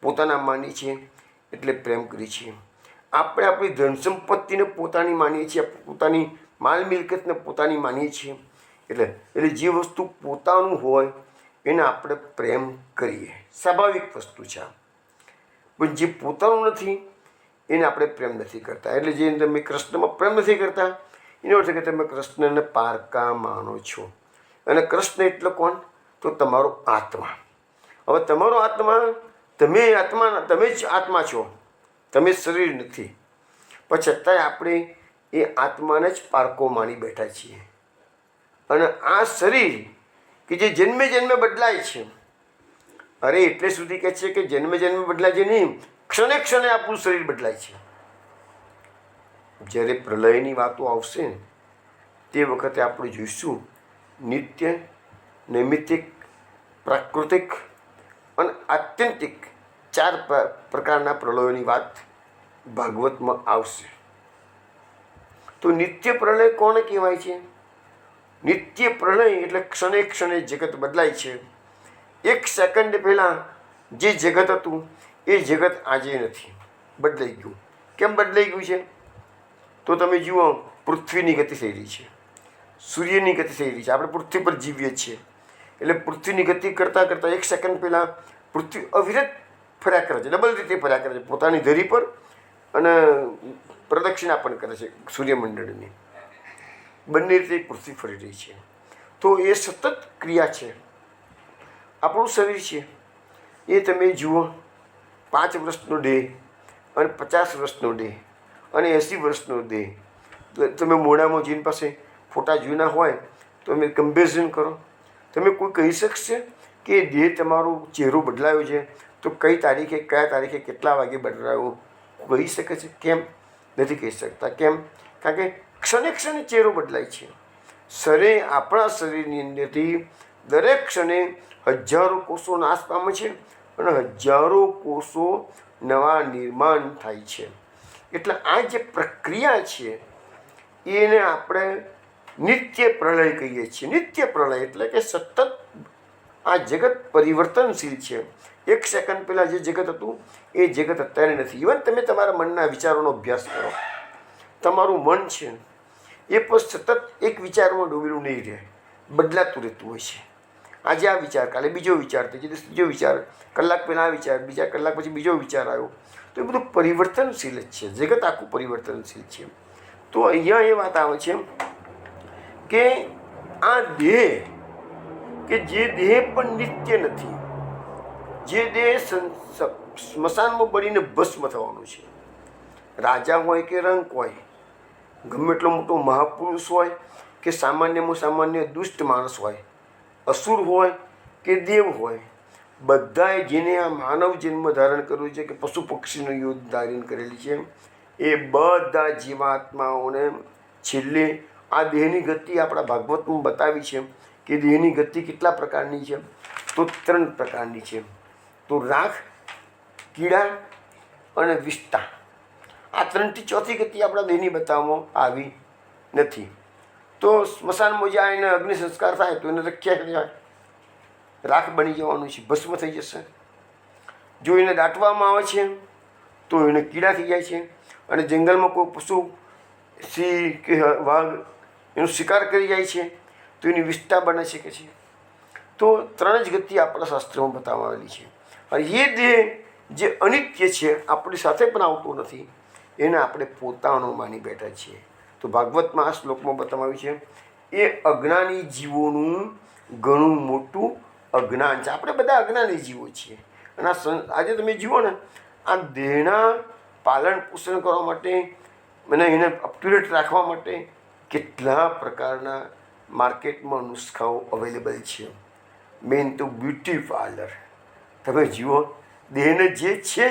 Speaker 1: પોતાના માની છે એટલે પ્રેમ કરીએ છીએ. આપણે આપણી ધન સંપત્તિને પોતાની માનીએ છીએ, પોતાની માલ મિલકતને પોતાની માનીએ છીએ. એટલે જે વસ્તુ પોતાનું હોય એને આપણે પ્રેમ કરીએ, સ્વાભાવિક વસ્તુ છે. પણ જે પોતાનું નથી એને આપણે પ્રેમ નથી કરતા. એટલે જે તમે કૃષ્ણમાં પ્રેમ નથી કરતા એનો અર્થ કે તમે કૃષ્ણને પારકા માનો છો. અને કૃષ્ણ એટલે કોણ? તો તમારો આત્મા. હવે તમારો આત્મા, તમે જ આત્મા છો, તમે શરીર નથી. પણ છતાંય આપણે એ આત્માને જ પારકો માની બેઠા છીએ. અને આ શરીર કે જે જન્મે જન્મે બદલાય છે, અરે એટલે સુધી કહે છે કે જન્મે જન્મે બદલાય છે નહીં, ક્ષણે ક્ષણે આપણું શરીર બદલાય છે. જ્યારે પ્રલયની વાતો આવશે તે વખતે આપણે જોઈશું નિત્ય, નૈમિત્તિક, પ્રાકૃતિક અને આત્યંતિક 4 પ્રકારના પ્રલયોની વાત ભાગવતમાં આવશે. તો નિત્ય પ્રલય કોને કહેવાય છે? નિત્ય પ્રલય એટલે ક્ષણે ક્ષણે જગત બદલાય છે. 1 સેકન્ડ પહેલાં જે જગત હતું એ જગત આજે નથી, બદલાઈ ગયું. કેમ બદલાઈ ગયું છે? તો તમે જુઓ, પૃથ્વીની ગતિ થઈ રહી છે, સૂર્યની ગતિ થઈ રહી છે. આપણે પૃથ્વી પર જીવીએ છીએ એટલે પૃથ્વીની ગતિ કરતાં 1 સેકન્ડ પહેલાં પૃથ્વી અવિરત ફર્યા કરે છે, ડબલ રીતે ફર્યા કરે છે પોતાની ધરી પર, અને પ્રદક્ષિણા પણ કરે છે સૂર્યમંડળની. બંને રીતે પૃથ્વી ફરી રહી છે. તો એ સતત ક્રિયા છે. આપણું શરીર છે એ તમે જુઓ, 5 વર્ષનો દેહ અને 50 વર્ષનો દેહ અને 80 વર્ષનો દેહ. તમે મોઢામાં જેની પાસે ફોટા જૂના હોય તો તમે કમ્પેરિઝન કરો. તમે કોઈ કહી શકશે કે દેહ તમારો ચહેરો બદલાયો છે તો કયા તારીખે કેટલા વાગે બદલાયો કહી શકે છે? કેમ નથી કહી શકતા? કેમ? કારણ કે ક્ષણે ક્ષણે ચહેરો બદલાય છે. આપણા શરીરની અંદરથી દરેક ક્ષણે હજારો કોષો નાશ પામે છે અને હજારો કોષો નવા નિર્માણ થાય છે. એટલે આ જે પ્રક્રિયા છે એને આપણે નિત્ય પ્રલય કહીએ છીએ. નિત્ય પ્રલય એટલે કે સતત આ જગત પરિવર્તનશીલ છે. 1 સેકન્ડ પહેલાં જે જગત હતું એ જગત અત્યારે નથી. ઇવન તમે તમારા મનના વિચારોનો અભ્યાસ કરો. તમારું મન છે એ પણ સતત એક વિચારમાં ડૂબેલું નહીં રહે, બદલાતું રહેતું હોય છે. આજે આ વિચાર, કાલે બીજો વિચાર, ત્રીજો વિચાર, કલાક પહેલાં આ વિચાર, બીજા કલાક પછી બીજો વિચાર આવ્યો. તો એ બધું પરિવર્તનશીલ જ છે, જગત આખું પરિવર્તનશીલ છે. તો અહીંયા એ વાત આવે છે કે આ દેહ, કે જે દેહ પણ નિત્ય નથી, જે દેહ સ્મશાનમાં બળીને ભસ્મ થવાનું છે. રાજા હોય કે રંક હોય, ગમે એટલો મોટો મહાપુરુષ હોય કે સામાન્યમાં સામાન્ય દુષ્ટ માણસ હોય, અસુર હોય કે દેવ હોય, બધાએ જેને આ માનવ જન્મ ધારણ કર્યું છે કે પશુ પક્ષીનો યોગ ધારણ કરેલી છે, એ બધા જીવાત્માઓને છેલ્લે આ દેહની ગતિ આપણા ભાગવતમાં બતાવી છે કે દેહની ગતિ કેટલા પ્રકારની છે. તો 3 પ્રકારની છે. તો રાખ, કીડા અને વિષ્ટા. આ 3થી 4થી ગતિ આપણા દેહની બતાવવામાં આવી નથી. તો સ્મશાનમાં જાય એને અગ્નિ સંસ્કાર થાય તો એને રખ્યા કહેવાય, રાખ બની જવાનું છે, ભસ્મ થઈ જશે. જો એને દાટવામાં આવે છે તો એને કીડા થઈ જાય છે. અને જંગલમાં કોઈ પશુ, સિંહ કે વાઘ એનો શિકાર કરી જાય છે તો એની વિષ્ટા બની શકે છે. તો 3 જ ગતિ આપણા શાસ્ત્રોમાં બતાવવામાં આવેલી છે. અને એ દેહ જે અનિત્ય છે, આપણી સાથે પણ આવતો નથી, એને આપણે પોતાનો માની બેઠા છીએ. તો ભાગવતમાં આ શ્લોકમાં બતાવ્યું છે એ અજ્ઞાની જીવોનું ઘણું મોટું અજ્ઞાન છે. આપણે બધા અજ્ઞાની જીવો છીએ. અને આજે તમે જુઓ ને, આ દેહના પાલન પોષણ કરવા માટે અને એને અપ ટુ ડેટ રાખવા માટે કેટલા પ્રકારના માર્કેટમાં નુસ્ખાઓ અવેલેબલ છે. મેન તો બ્યુટી પાર્લર. તમે જુઓ, દેહને જે છે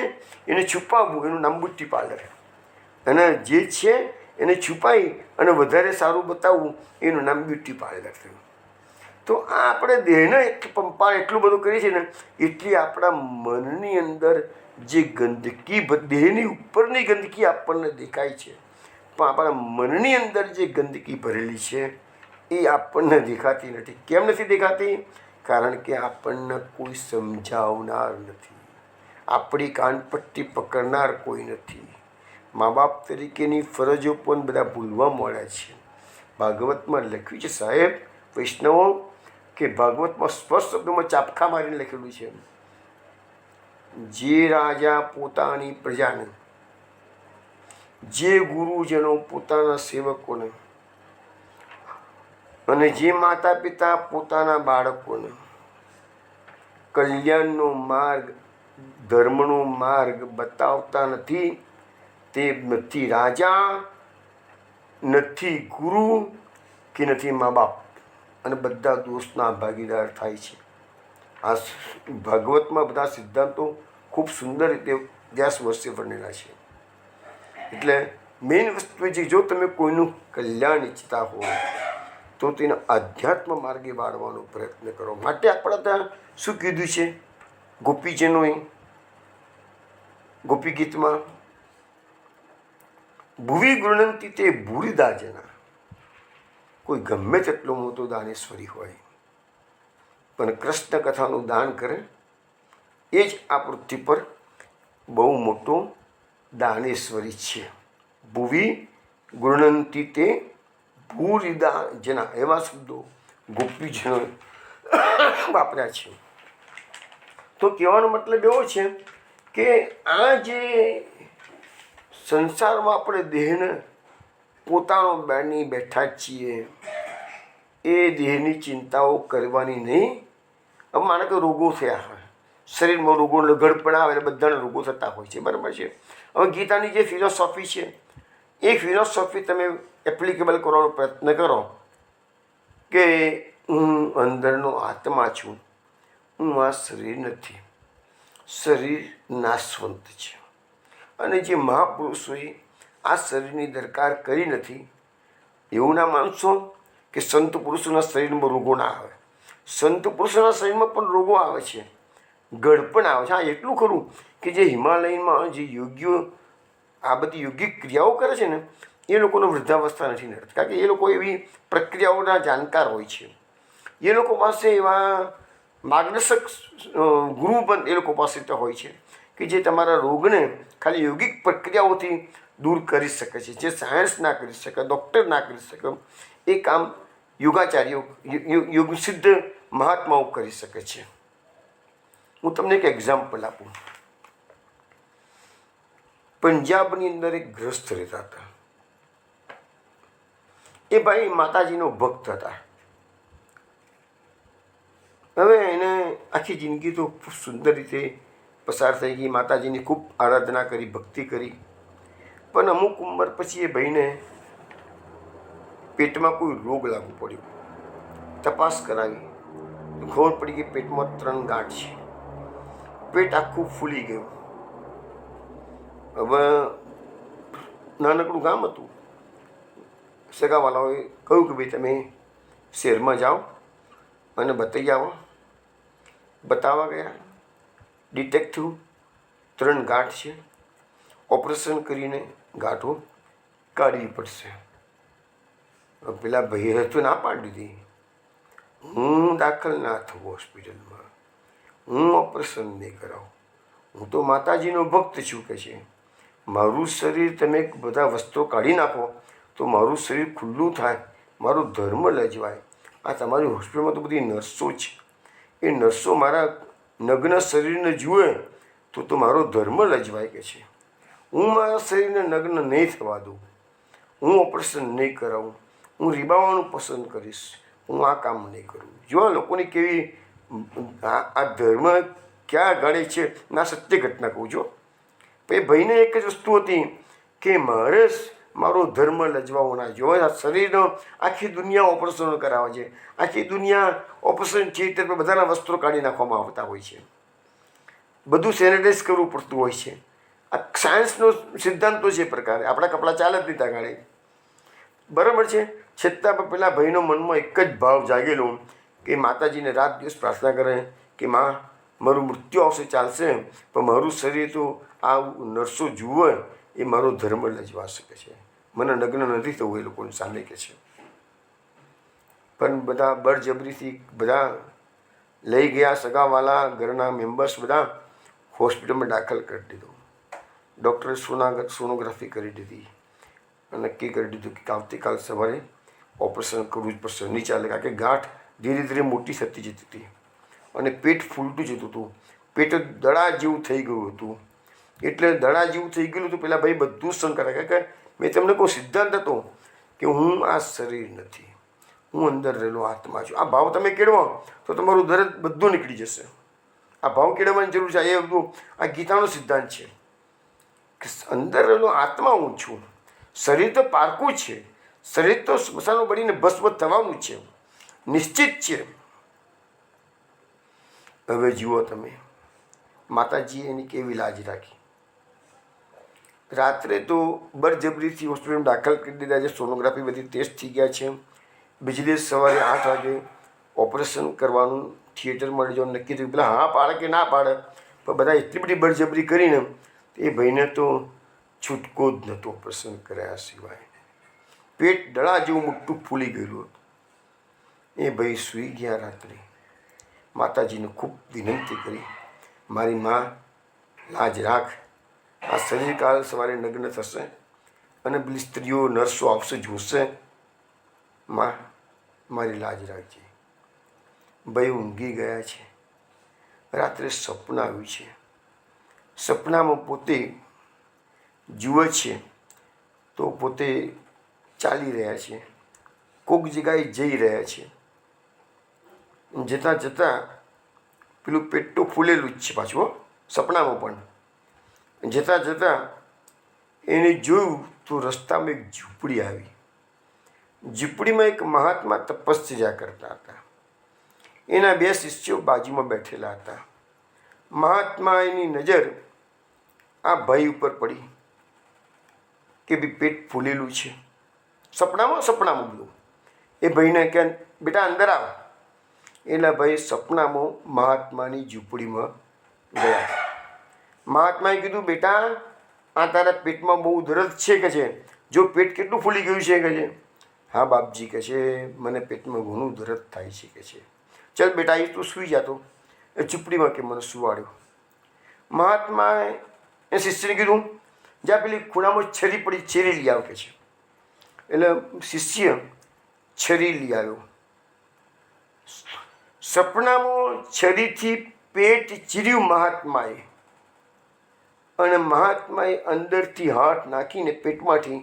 Speaker 1: એને છુપાવવું એનું નામ બ્યુટી પાર્લર, અને જે છે એને છુપાઈ અને વધારે સારું બતાવવું એનું નામ બ્યુટી પાર્લર થયું. તો આ આપણે દેહને પંપાળ એટલું બધું કરીએ છીએ ને, એટલી આપણા મનની અંદર જે ગંદકી, દેહની ઉપરની ગંદકી આપણને દેખાય છે, પણ આપણા મનની અંદર જે ગંદકી ભરેલી છે એ આપણને દેખાતી નથી. કેમ નથી દેખાતી? કારણ કે આપણને કોઈ સમજાવનાર નથી, આપણી કાનપટ્ટી પકડનાર કોઈ નથી. મા બાપ તરીકેની ફરજો પણ બધા ભૂલવા મળ્યા છે. ભાગવતમાં લખ્યું છે સાહેબ, વૈષ્ણવો, કે ભાગવતમાં સ્પષ્ટ શબ્દોમાં ચાપખા મારીને લખેલું છે, જે રાજા પોતાની પ્રજાને, જે ગુરુજનો પોતાના સેવકોને, અને જે માતા પિતા પોતાના બાળકોને કલ્યાણનો માર્ગ, ધર્મનો માર્ગ બતાવતા નથી, તે નથી રાજા, નથી ગુરુ કે નથી મા બાપ, અને બધા દોષના ભાગીદાર થાય છે. આ ભાગવતમાં બધા સિદ્ધાંતો ખૂબ સુંદર રીતે વ્યાસ વર્ષે વર્ણેલા છે. એટલે મેઇન વસ્તુ છે, જો તમે કોઈનું કલ્યાણ ઈચ્છતા હો તો તેને આધ્યાત્મ માર્ગે વાળવાનો પ્રયત્ન કરો. માટે આપણા ત્યાં શું કીધું છે ગોપીજનોએ ગોપી ગીતમાં? ભુવી ગૃણંતી તે ભૂરિદા જના. કોઈ ગમે તેટલો મોટો દાનેશ્વરી હોય, પણ કૃષ્ણ કથાનું દાન કરે એ જ આ પૃથ્વી પર બહુ મોટો દાનેશ્વરી છે. ભુવી ગૃણંતી તે ભૂરિદા જના, એવા શબ્દો ગોપીજનોએ વાપર્યા છે. તો કહેવાનો મતલબ એવો છે કે આ જે સંસારમાં આપણે દેહને પોતાનો બાની બેઠા છીએ, એ દેહની ચિંતાઓ કરવાની નહીં. હવે માને કે રોગો થયા હોય, શરીરમાં રોગો, લગડપણ આવે એટલે બધાને રોગો થતા હોય છે, બરાબર છે. હવે ગીતાની જે ફિલોસોફી છે એ ફિલોસોફી તમે એપ્લિકેબલ કરવાનો પ્રયત્ન કરો કે હું અંદરનો આત્મા છું, હું આ શરીર નથી, શરીર નાશવંત છે. અને જે મહાપુરુષોએ આ શરીરની દરકાર કરી નથી, એવું ના માનશો કે સંત પુરુષોના શરીરમાં રોગો ના આવે. સંત પુરુષોના શરીરમાં પણ રોગો આવે છે, ગળપણ આવે છે. હા, એટલું ખરું કે જે હિમાલયમાં જે યોગીઓ આ બધી યોગિક ક્રિયાઓ કરે છે ને, એ લોકોનો વૃદ્ધાવસ્થા નથી નડતી, કારણ કે એ લોકો એવી પ્રક્રિયાઓના જાણકાર હોય છે. એ લોકો પાસે એવા માર્ગદર્શક ગુરુ પણ એ લોકો પાસે તો હોય છે કે જે તમારા રોગને ખાલી યોગિક પ્રક્રિયાઓથી દૂર કરી શકે છે, જે સાયન્સ ના કરી શકે, ડૉક્ટર ના કરી શકે, એ કામ યોગાચાર્યો યોગ સિદ્ધ મહાત્માઓ કરી શકે છે. હું તમને એક એક્ઝામ્પલ આપું. પંજાબની અંદર એક ગ્રસ્ત રહેતા હતા. એ ભાઈ માતાજીનો ભક્ત હતા. હવે એને આખી જિંદગી તો ખૂબ સુંદર રીતે પસાર થઈ ગઈ. માતાજીની ખૂબ આરાધના કરી, ભક્તિ કરી. પણ અમુક ઉંમર પછી એ ભાઈને પેટમાં કોઈ રોગ લાગુ પડ્યો. તપાસ કરાવી તો ખબર પડી કે પેટમાં 3 ગાંઠ છે. પેટ આખું ફૂલી ગયું. હવે નાનકડું ગામ હતું. સગાવાલાઓએ કહ્યું કે ભાઈ તમે શહેરમાં જાઓ અને બતાવી આવો. બતાવવા ગયા, ડિટેક્ટ થયું 3 ગાંઠ છે, ઓપરેશન કરીને ગાંઠો કાઢવી પડશે. પેલા ભાઈએ તો ના પાડી દીધી, હું દાખલ ના થવું હોસ્પિટલમાં, હું ઓપરેશન નહીં કરાવું, હું તો માતાજીનો ભક્ત છું કે છે. મારું શરીર તમે બધા વસ્ત્રો કાઢી નાખો તો મારું શરીર ખુલ્લું થાય, મારો ધર્મ લજવાય. આ તમારી હોસ્પિટલમાં તો બધી નર્સો છે, એ નર્સો મારા નગ્ન શરીરને જુએ તો મારો ધર્મ લજવાય કે છે. હું મારા શરીરને નગ્ન નહીં થવા દઉં, હું ઓપરેશન નહીં કરાવું, હું રીબાવાનું પસંદ કરીશ, હું આ કામ નહીં કરું. જો લોકોની કેવી આ ધર્મ ક્યાં ગાળે છે. ના સત્ય ઘટના કહું છું. એ ભાઈને એક જ વસ્તુ હતી કે મારે મારો ધર્મ લજવાવો ના જોઈએ. આ શરીરનો આખી દુનિયા ઓપરેશનો કરાવે છે, આખી દુનિયા ઓપરેશન થિયેટર પર બધાના વસ્ત્રો કાઢી નાખવામાં આવતા હોય છે, બધું સેનિટાઈઝ કરવું પડતું હોય છે. આ સાયન્સનો સિદ્ધાંતો છે પ્રકારે. આપણા કપડાં ચાલે જ નહીં ત્યાં ગાડે, બરાબર છે. છતાં પણ પેલા ભાઈનો મનમાં એક જ ભાવ જાગેલો કે માતાજીને રાત દિવસ પ્રાર્થના કરે કે માં મારું મૃત્યુ આવશે ચાલશે, પણ મારું શરીર તો આ નર્સો જુએ એ મારો ધર્મ લજવા શકે છે, મને નગ્ન નથી થવું એ લોકોની સામે કે છે. પણ બધા બળજબરીથી બધા લઈ ગયા, સગાવાલા ઘરના મેમ્બર્સ બધા હોસ્પિટલમાં દાખલ કરી દીધો. ડૉક્ટરે સોનોગ્રાફી કરી દીધી અને નક્કી કરી દીધું કે આવતીકાલ સવારે ઓપરેશન કરવું જ પડશે, નહીં ચાલે. કારણ કે ગાંઠ ધીરે ધીરે મોટી થતી જતી હતી અને પેટ ફૂલતું જતું હતું. પેટ દડા જેવું થઈ ગયું હતું. એટલે દડા જેવું થઈ ગયેલું હતું. પેલા ભાઈ બધું સહન કરે. કારણ કે મેં તમને કોઈ સિદ્ધાંત હતો કે હું આ શરીર નથી, હું અંદર રહેલો આત્મા છું. આ ભાવ તમે કેળવો તો તમારું દર્દ બધું નીકળી જશે. આ ભાવ કેળવવાની જરૂર છે. એ બધું આ ગીતાનો સિદ્ધાંત છે કે અંદર રહેલો આત્મા હું છું. શરીર તો પારકું છે, શરીર તો સ્મશાનો બળીને ભસ્મ થવાનું છે, નિશ્ચિત છે. હવે જુઓ તમે, માતાજીએ એની કેવી લાજ રાખી. રાત્રે તો બળજબરીથી હોસ્પિટલમાં દાખલ કરી દીધા છે. સોનોગ્રાફી બધી ટેસ્ટ થઈ ગયા છે. બીજે દિવસ સવારે 8 વાગે ઓપરેશન કરવાનું થિયેટર મળી જવાનું નક્કી થયું. પેલા હા પાડે કે ના પાડે, પણ બધા એટલી બધી બળજબરી કરીને એ ભાઈને તો છૂટકો જ નહોતો ઓપરેશન કર્યા સિવાય. પેટ દડા જેવું મોટું ફૂલી ગયેલું હતું. એ ભાઈ સૂઈ ગયા. રાત્રે માતાજીને ખૂબ વિનંતી કરી, મારી માં લાજ રાખ, આ શરીર કાલ સવારે નગ્ન થશે અને પેલી સ્ત્રીઓ નર્સો આવશે જોશે, માં મારી લાજ રાખજે. ભાઈ ઊંઘી ગયા છે. રાત્રે સપના આવ્યું છે. સપનામાં પોતે જુએ છે તો પોતે ચાલી રહ્યા છે, કોઈક જગ્યાએ જઈ રહ્યા છે. જતાં જતાં પેલું પેટ તો ફૂલેલું જ છે પાછું સપનામાં પણ. જતાં જતાં એને જોયું તો રસ્તામાં એક ઝૂંપડી આવી. ઝૂંપડીમાં એક મહાત્મા તપસ્યા કરતા હતા. એના 2 શિષ્યો બાજુમાં બેઠેલા હતા. મહાત્મા એની નજર આ ભાઈ ઉપર પડી કે ભાઈ પેટ ફૂલેલું છે. સપનામાં બોલું. એ ભાઈને કે બેટા અંદર આવ. એના ભાઈ સપનામાં મહાત્માની ઝૂંપડીમાં ગયા. મહાત્માએ કીધું બેટા આ તારા પેટમાં બહુ દર્દ છે કે છે, જો પેટ કેટલું ફૂલી ગયું છે કે છે. હા બાપજી કે છે મને પેટમાં ઘણું દર્દ થાય છે કે છે. ચાલ બેટા એ તું સૂઈ જાતો. એ ઝૂંપડીમાં કે મને સુવાડ્યો. મહાત્માએ એ શિષ્યને કીધું જ્યાં પેલી ખૂણામાં છરી પડી, છરી લઈ આવ કે છે. એટલે શિષ્ય છરી લઈ આવ્યો. સપનામાં છરીથી પેટ ચીર્યું મહાત્માએ, અને મહાત્માએ અંદરથી હાથ નાખીને પેટમાંથી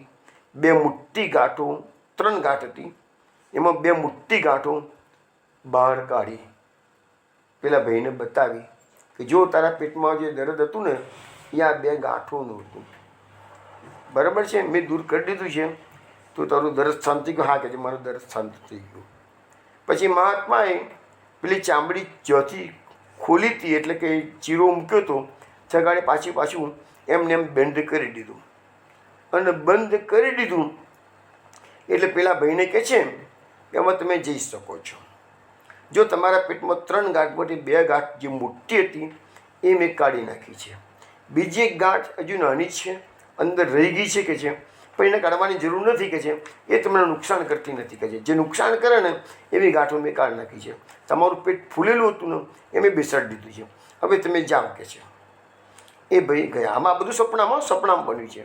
Speaker 1: 2 મોટી ગાંઠો, 3 ગાંઠ હતી, એમાં 2 મોટી ગાંઠો બહાર કાઢી પેલા ભાઈને બતાવી કે જો તારા પેટમાં જે દર્દ હતું ને એ આ 2 ગાંઠોનું હતું, બરાબર છે, મેં દૂર કરી દીધું છે, તો તારું દર્દ શાંત થઈ ગયું? હા કે છે, મારું દર્દ શાંત થઈ ગયું. પછી મહાત્માએ પેલી ચામડી જ્યાંથી ખોલી હતી, એટલે કે ચીરો મૂક્યો હતો, છગાડે પાછું એમને એમ બંધ કરી દીધું. અને બંધ કરી દીધું એટલે પેલા ભાઈને કહે છે કે એમાં તમે જઈ શકો છો. જો તમારા પેટમાં 3 ગાંઠમાંથી 2 ગાંઠ જે મોટી હતી એ મેં કાઢી નાખી છે, બીજી 1 ગાંઠ હજુ નાની છે, અંદર રહી ગઈ છે કે છે, પણ એને કાઢવાની જરૂર નથી કે છે, એ તમને નુકસાન કરતી નથી કે છે. જે નુકસાન કરે ને એવી ગાંઠો મેં કાઢી નાખી છે. તમારું પેટ ફૂલેલું હતું ને એ મેં બેસાડી દીધું છે, હવે તમે જાઓ કે છે. એ ભાઈ ગયા. આમાં બધું સપનામાં બન્યું છે.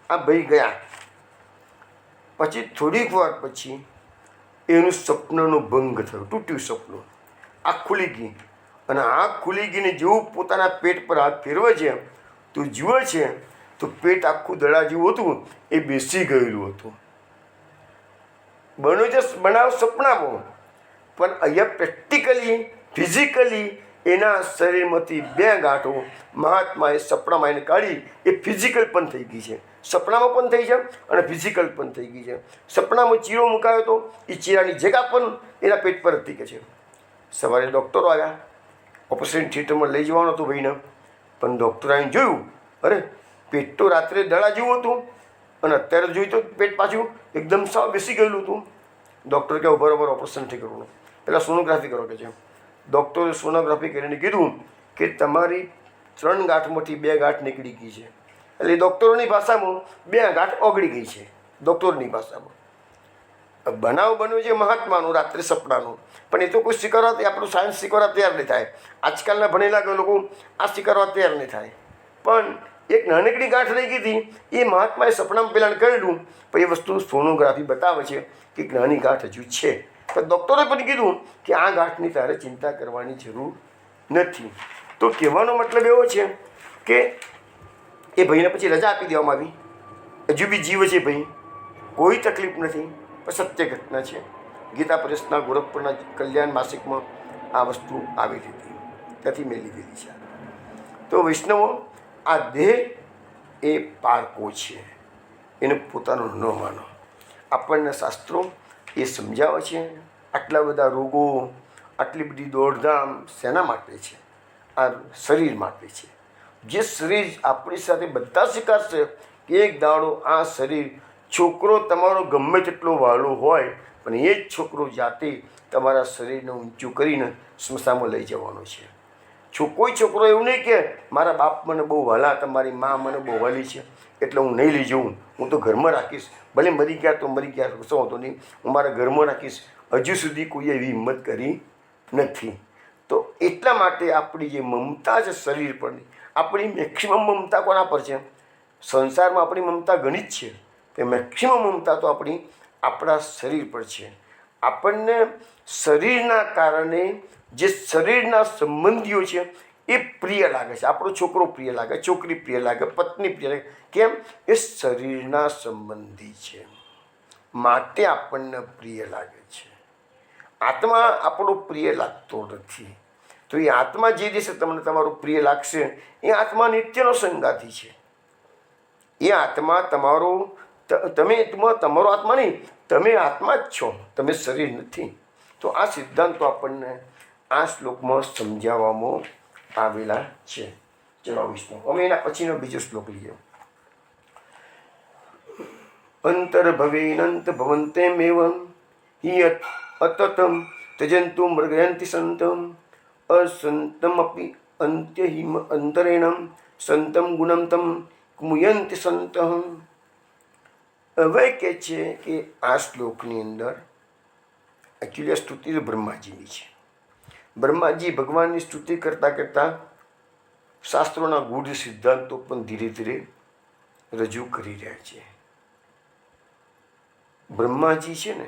Speaker 1: આ ભાઈ ગયા. પછી થોડીક વાર પછી એનું સપનાનો ભંગ થયો, તૂટ્યું સપનું. આંખ ખુલી ગઈ, અને આંખ ખુલી ગઈને જેવું પોતાના પેટ પર હાથ ફેરવે છે તો જુએ છે તો પેટ આખું દડા જેવું હતું એ બેસી ગયેલું હતું. બન્યો છે બનાવ સપનામાં, પણ અહીંયા પ્રેક્ટિકલી ફિઝિકલી એના શરીરમાંથી 2 ગાંઠો મહાત્માએ સપનામાં એને કાઢી. એ ફિઝિકલ પણ થઈ ગઈ છે, સપનામાં પણ થઈ છે અને ફિઝિકલ પણ થઈ ગઈ છે. સપનામાં ચીરો મુકાયો હતો, એ ચીરાની જગા પણ એના પેટ પર હતી કે છે. સવારે ડૉક્ટરો આવ્યા, ઓપરેશન થિયેટરમાં લઈ જવાનો હતો ભાઈને, પણ ડૉક્ટર આવીને જોયું, અરે પેટ તો રાત્રે દડા જેવું હતું અને અત્યારે જોયું તો પેટ પાછું એકદમ સાવ બેસી ગયેલું હતું. ડૉક્ટર કહે બરાબર ઓપરેશન નથી કરવાનું, પહેલાં સોનોગ્રાફી કરો કે છે. ડૉક્ટરે સોનોગ્રાફી કરીને કીધું કે તમારી 3 ગાંઠમાંથી 2 ગાંઠ નીકળી ગઈ છે. એટલે ડૉક્ટરોની ભાષામાં 2 ગાંઠ ઓગળી ગઈ છે, ડૉક્ટરની ભાષામાં. બનાવ બન્યો છે મહાત્માનું રાત્રે સપનાનું, પણ એ તો કોઈ સ્વીકારવા, આપણું સાયન્સ સ્વીકારવા તૈયાર નહીં થાય. આજકાલના ભણેલા લોકો આ સ્વીકારવા તૈયાર નહીં થાય. પણ એક નાનકડી ગાંઠ રહી ગઈ હતી, એ મહાત્માએ સપનામાં પેલાને કરેલું, પણ એ વસ્તુ સોનોગ્રાફી બતાવે છે કે એક નાની ગાંઠ હજુ છે. તો ડૉક્ટરે પણ કીધું કે આ ગાંઠની તારે ચિંતા કરવાની જરૂર નથી. તો કહેવાનો મતલબ એવો છે કે એ ભાઈને પછી રજા આપી દેવામાં આવી. હજુ બી જીવ છે ભાઈ, કોઈ તકલીફ નથી, પણ સત્ય ઘટના છે. ગીતા પ્રેસના ગોરખપુરના કલ્યાણ માસિકમાં આ વસ્તુ આવી હતી, ત્યાંથી મેં લીધેલી છે. તો વૈષ્ણવો, આ દેહ એ પારકો છે, એને પોતાનું ન માનો. આપણને શાસ્ત્રો એ સમજાવે છે. આટલા બધા રોગો, આટલી બધી દોડધામ શેના માટે છે? આ શરીર માટે છે. જે શરીર આપણી સાથે બધા સ્વીકારશે કે એક દાડો આ શરીર, છોકરો તમારો ગમે તેટલો વાલો હોય, પણ એ જ છોકરો જાતે તમારા શરીરને ઊંચું કરીને સ્મશાનમાં લઈ જવાનો છે. કોઈ છોકરો એવું નહીં કે મારા બાપ મને બહુ વહાલા હતા, મારી મા મને બહુ વહાલી છે, એટલે હું નહીં લઈ જઉં, હું તો ઘરમાં રાખીશ, ભલે મરી ગયા તો મરી ગયા, શું વાંધો નહીં, હું મારા ઘરમાં રાખીશ. હજુ સુધી કોઈએ એવી હિંમત કરી નથી. તો એટલા માટે આપણી જે મમતા છે શરીર પરની, આપણી મેક્સિમમ મમતા કોના પર છે? સંસારમાં આપણી મમતા ઘણી જ છે, તે મેક્સિમમ મમતા તો આપણા શરીર પર છે. આપણને શરીરના કારણે જે શરીરના સંબંધીઓ છે એ પ્રિય લાગે છે. આપણો છોકરો પ્રિય લાગે, છોકરી પ્રિય લાગે, પત્ની પ્રિય લાગે. કેમ? એ શરીરના સંબંધી છે, માટે આપણને પ્રિય લાગે છે. આત્મા આપણો પ્રિય લાગતો નથી. તો એ આત્મા જે દિવસે તમને તમારો પ્રિય લાગશે, એ આત્મા નિત્યનો સંગાથી છે. એ આત્મા તમારો આત્મા નહીં, તમે આત્મા જ છો, તમે શરીર નથી. તો આ સિદ્ધાંતો આપણને આ શ્લોકમાં સમજાવવામાં આવેલા છે. ચલો વિષ્ણુ, અમે એના પછીનો બીજો શ્લોક લઈએ. અંતર્ભવેનંત ભવંતેમેવ હિ અતતમ ત્યજંતુ મૃગયંતિ સંતમ અસંતમપી અંત્યહિમ અંતરેણમ સંતમ ગુણમ તમ મુયંતિ સંત. હવે કહે છે કે આ શ્લોકની અંદર એકચ્યુઅલી આ સ્તુતિ બ્રહ્માજીની છે. બ્રહ્માજી ભગવાનની સ્તુતિ કરતાં કરતાં શાસ્ત્રોના ગૂઢ સિદ્ધાંતો પણ ધીરે ધીરે રજૂ કરી રહ્યા છે. બ્રહ્માજી છે ને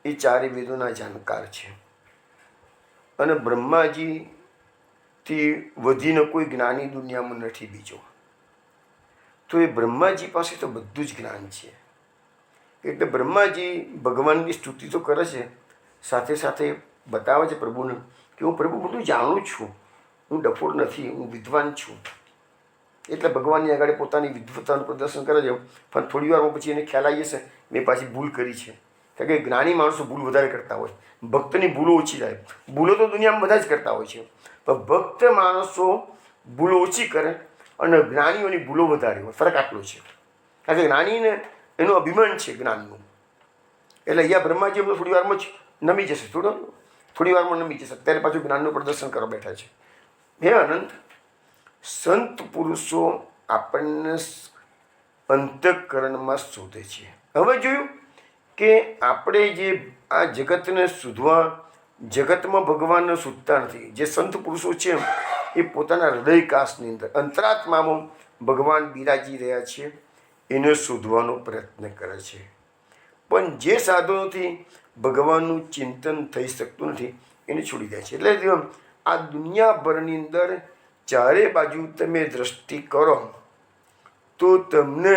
Speaker 1: એ ચારે વેદોના જાણકાર છે અને બ્રહ્માજીથી વધીને કોઈ જ્ઞાની દુનિયામાં નથી બીજો. તો એ બ્રહ્માજી પાસે તો બધું જ જ્ઞાન છે. એટલે બ્રહ્માજી ભગવાનની સ્તુતિ તો કરે છે, સાથે સાથે બતાવે છે પ્રભુને કે હું પ્રભુ બધું જાણું છું, હું ડફોડ નથી, હું વિદ્વાન છું. એટલે ભગવાનની આગળ પોતાની વિદ્વતાનું પ્રદર્શન કરે છે. પણ થોડી વારમાં પછી એને ખ્યાલ આવી જશે મેં પાછી ભૂલ કરી છે. કારણ કે જ્ઞાની માણસો ભૂલ વધારે કરતા હોય, ભક્તની ભૂલો ઓછી થાય. ભૂલો તો દુનિયામાં બધા જ કરતા હોય છે, પણ ભક્ત માણસો ભૂલો ઓછી કરે અને જ્ઞાનીઓની ભૂલો વધારે હોય. ફરક આટલો છે. કારણ કે જ્ઞાનીને એનું અભિમાન છે જ્ઞાનનું. એટલે અહીંયા બ્રહ્માજી થોડી વારમાં જ નમી જશે, થોડી વારમાં નમી જશે. અત્યારે પાછું જ્ઞાનનું પ્રદર્શન કરવા બેઠા છે. હે અનંત, સંત પુરુષો આપણને અંતઃકરણમાં શોધે છે. હવે જોયું કે આપણે જે આ જગતને શોધવા, જગતમાં ભગવાનને શોધતા નથી. જે સંત પુરુષો છે એ પોતાના હૃદયકાશની અંદર અંતરાત્મામાં ભગવાન બિરાજી રહ્યા છે એને શોધવાનો પ્રયત્ન કરે છે. પણ જે સાધનોથી ભગવાનનું ચિંતન થઈ શકતું નથી એને છોડી દે છે. એટલે આ દુનિયાભરની અંદર ચારે બાજુ તમે દ્રષ્ટિ કરો તો તમને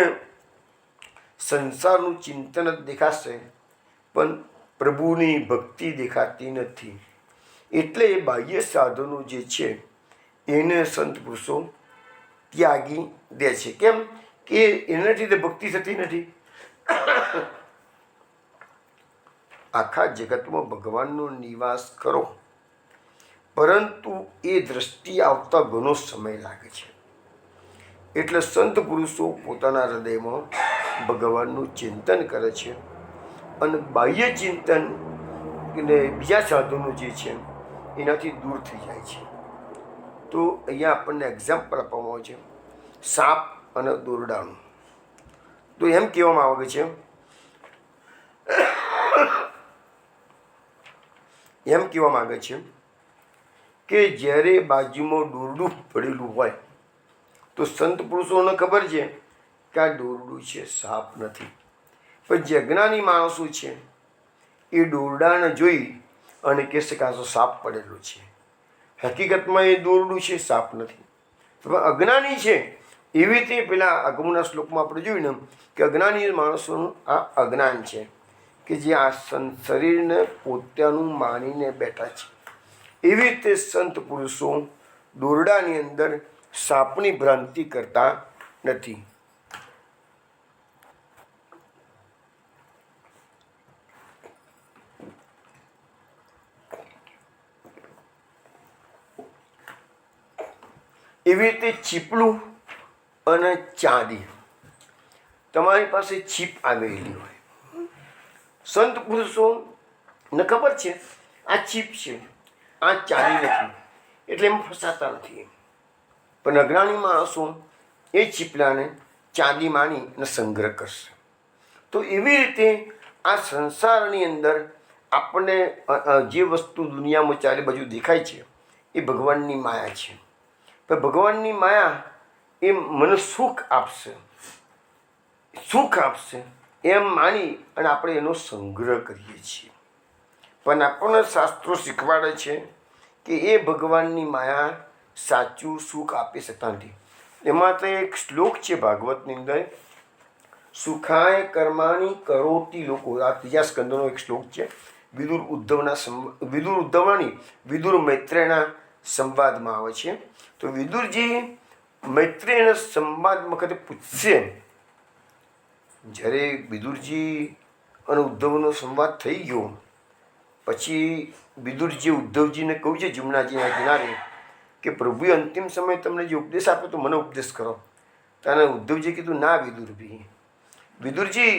Speaker 1: સંસારનું ચિંતન જ દેખાશે, પણ પ્રભુની ભક્તિ દેખાતી નથી. એટલે એ બાહ્ય સાધનો જે છે એને સંત પુરુષો ત્યાગી દે છે. કેમ કે એનાથી તે ભક્તિ થતી નથી. આખા જગતમાં ભગવાનનો નિવાસ કરો, પરંતુ એ દ્રષ્ટિ આવતા ઘણો સમય લાગે છે. એટલે સંત પુરુષો પોતાના હૃદયમાં ભગવાનનું ચિંતન કરે છે અને બાહ્ય ચિંતન અને બીજા સાધનો જે છે એનાથી દૂર થઈ જાય છે. તો અહીંયા આપણને એક્ઝામ્પલ આપવામાં આવે છે સાપ અને દોરડાનું. તો એમ કહેવામાં આવે છે કે જ્યારે બાજુમાં દોરડું પડેલું હોય તો સંત પુરુષોને ખબર છે કે આ દોરડું છે, સાપ નથી. પણ જે અજ્ઞાની માણસો છે એ દોરડાને જોઈ અને કહેશે કે આ તો સાપ પડેલો છે. હકીકતમાં એ દોરડું છે, સાપ નથી. તો અજ્ઞાની છે. એવી રીતે પેલા અગાઉના શ્લોકમાં આપણે જોયું ને કે અજ્ઞાની માણસોનું આ અજ્ઞાન છે કે જે આ શરીરને પોતાનું માનીને બેઠા છે. એવી રીતે સંત પુરુષો દોરડાની અંદર સાપની ભ્રાંતિ કરતા નથી. એવી રીતે ચીપલું અને ચાંદી, તમારી પાસે ચીપ આવેલી હોય, સંત પુરુષોને ખબર છે આ ચીપ છે, આ ચાંદી નથી, એટલે એમ ફસાતા નથી. પણ અજ્ઞાની માણસો એ ચીપલાને ચાંદી માની અને સંગ્રહ કરશે. તો એવી રીતે આ સંસારની અંદર આપણને જે વસ્તુ દુનિયામાં ચારે બાજુ દેખાય છે એ ભગવાનની માયા છે. પણ ભગવાનની માયા એ મને સુખ આપશે એમ માની અને આપણે એનો સંગ્રહ કરીએ છીએ. પણ આપણને શાસ્ત્રો શીખવાડે છે કે એ ભગવાનની માયા સાચું સુખ આપી શકતા નથી. એમાં તો એક શ્લોક છે ભાગવતની અંદર, સુખાય કર્માણી કરોતી લોકો. આ ત્રીજા સ્કંદનો એક શ્લોક છે. વિદુર મૈત્રેયના સંવાદમાં આવે છે. તો વિદુરજી મૈત્રેયના સંવાદ વખતે પૂછશે, જ્યારે વિદુરજી અને ઉદ્ધવનો સંવાદ થઈ ગયો પછી વિદુરજી ઉદ્ધવજીને કહ્યું છે જમુનાજીના કિનારે કે પ્રભુએ અંતિમ સમયે તમને જે ઉપદેશ આપ્યો તો મને ઉપદેશ કરો. ત્યારે ઉદ્ધવજીએ કીધું ના વિદુરજી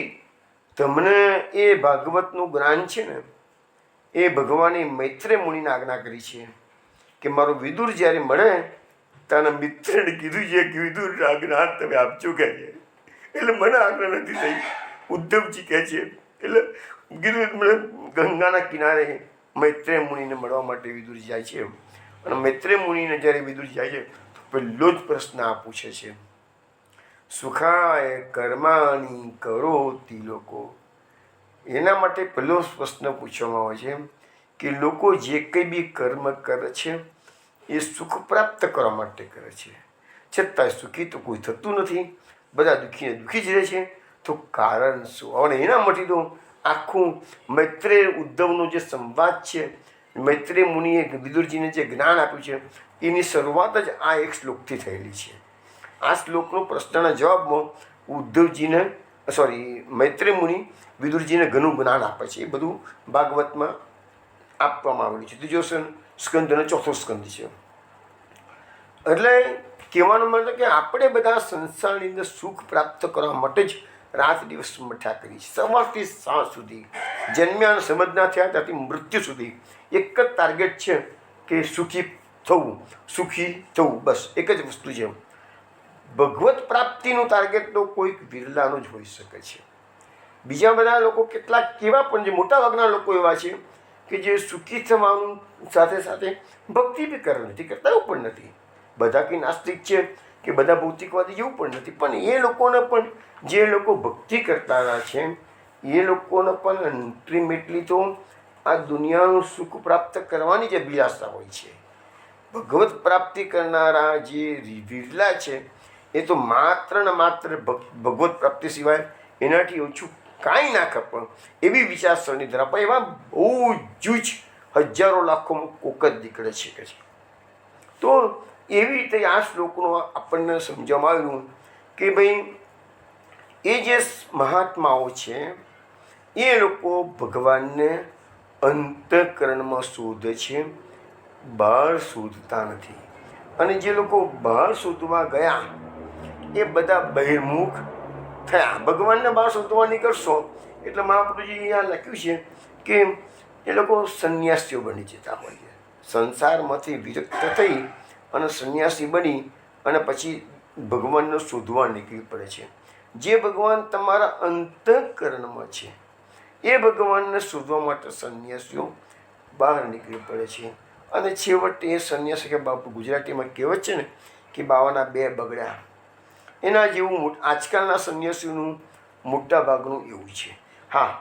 Speaker 1: તમને એ ભાગવતનું જ્ઞાન છે ને એ ભગવાને મૈત્રેય મુનિને આજ્ઞા કરી છે કે મારો વિદુર જ્યારે મળે તારા મિત્રને કીધું છે કે વિદુર આજ્ઞા તમે આપજો કહે છે. એટલે મને આજ્ઞા નથી થઈ, ઉદ્ધવજી કહે છે. એટલે કીધું મને ગંગાના કિનારે મૈત્રેય મુનિને મળવા માટે વિદુરજી જાય છે. અને મૈત્રેય મુનિને જ્યારે વિદુરજી જાય છે તો પહેલો જ પ્રશ્ન આ પૂછે છે, સુખાય કર્માણી કરોતિ લોકો. એના માટે પહેલો પ્રશ્ન પૂછવામાં આવે છે કે લોકો જે કંઈ બી કર્મ કરે છે એ સુખ પ્રાપ્ત કરવા માટે કરે છે, છતાંય સુખી તો કોઈ થતું નથી, બધા દુઃખીને દુઃખી જ રહે છે. તો કારણ શું? અને એના માટે તો આખું મૈત્રેય ઉદ્ધવનો જે સંવાદ છે, મૈત્રેય મુનિએ વિદુરજીને જે જ્ઞાન આપ્યું છે, એની શરૂઆત જ આ એક શ્લોકથી થયેલી છે. આ શ્લોકનો પ્રશ્નના જવાબમાં મૈત્રેય મુનિ વિદુરજીને ઘણું જ્ઞાન આપે છે. એ બધું ભાગવતમાં આપવામાં આવેલું છે. ત્રીજો સ્કંદ અને ચોથો સ્કંદ છે. એટલે કહેવાનો મતલબ કે આપણે બધા સંસારની અંદર સુખ પ્રાપ્ત કરવા માટે જ રાત દિવસ મઠ્યા કરી છે. સવારથી સાંજ સુધી, જન્મ્યા સમજના થયા ત્યાંથી મૃત્યુ સુધી એક જ ટાર્ગેટ છે કે સુખી થવું, બસ એક જ વસ્તુ છે. ભગવત પ્રાપ્તિનું ટાર્ગેટ તો કોઈક વિરલાનું જ હોઈ શકે છે. બીજા બધા લોકો કેટલાક કેવા પણ છે, મોટા ભાગના લોકો એવા છે કે જે સુખી થવાનું સાથે સાથે ભક્તિ બી કરવા નથી કરતા, એવું પણ નથી. બધા કંઈ નાસ્તિક છે કે બધા ભૌતિકવાદી એવું પણ નથી. પણ એ લોકોને પણ, જે લોકો ભક્તિ કરતા છે, એ લોકોને પણ અલ્ટિમેટલી તો આ દુનિયાનું સુખ પ્રાપ્ત કરવાની જે અભિલાષા હોય છે. ભગવત પ્રાપ્તિ કરનારા જે વિરલા છે એ તો માત્ર ને માત્ર ભગવત પ્રાપ્તિ સિવાય એનાથી ઓછું કાંઈ ના ખપે એવી વિચારસરણી ધરાવતા એવા બહુ જ હજારો લાખોમાં કોક જ નીકળે છે. તો એવી રીતે આ શ્લોકનો આપણને સમજવામાં આવ્યું કે ભાઈ એ જે મહાત્માઓ છે એ લોકો ભગવાનને અંતઃકરણમાં શોધે છે, બહાર શોધતા નથી. અને જે લોકો બહાર શોધવા ગયા એ બધા બહિર્મુખ થયા. ભગવાનને બહાર શોધવા નીકળશો એટલે મહાપ્રભુજી અહીંયા લખ્યું છે કે એ લોકો સંન્યાસીઓ બની જતા હોય છે. સંસારમાંથી વિરક્ત થઈ અને સંન્યાસી બની અને પછી ભગવાનને શોધવા નીકળી પડે છે. જે ભગવાન તમારા અંતઃકરણમાં છે એ ભગવાનને શોધવા માટે સંન્યાસીઓ બહાર નીકળી પડે છે. અને છેવટે એ સંન્યાસી કે બાપુ ગુજરાતીમાં કહેવત છે ને કે બાવાના બે બગડ્યા, એના જેવું આજકાલના સંન્યાસીઓનું મોટા ભાગનું એવું છે. હા,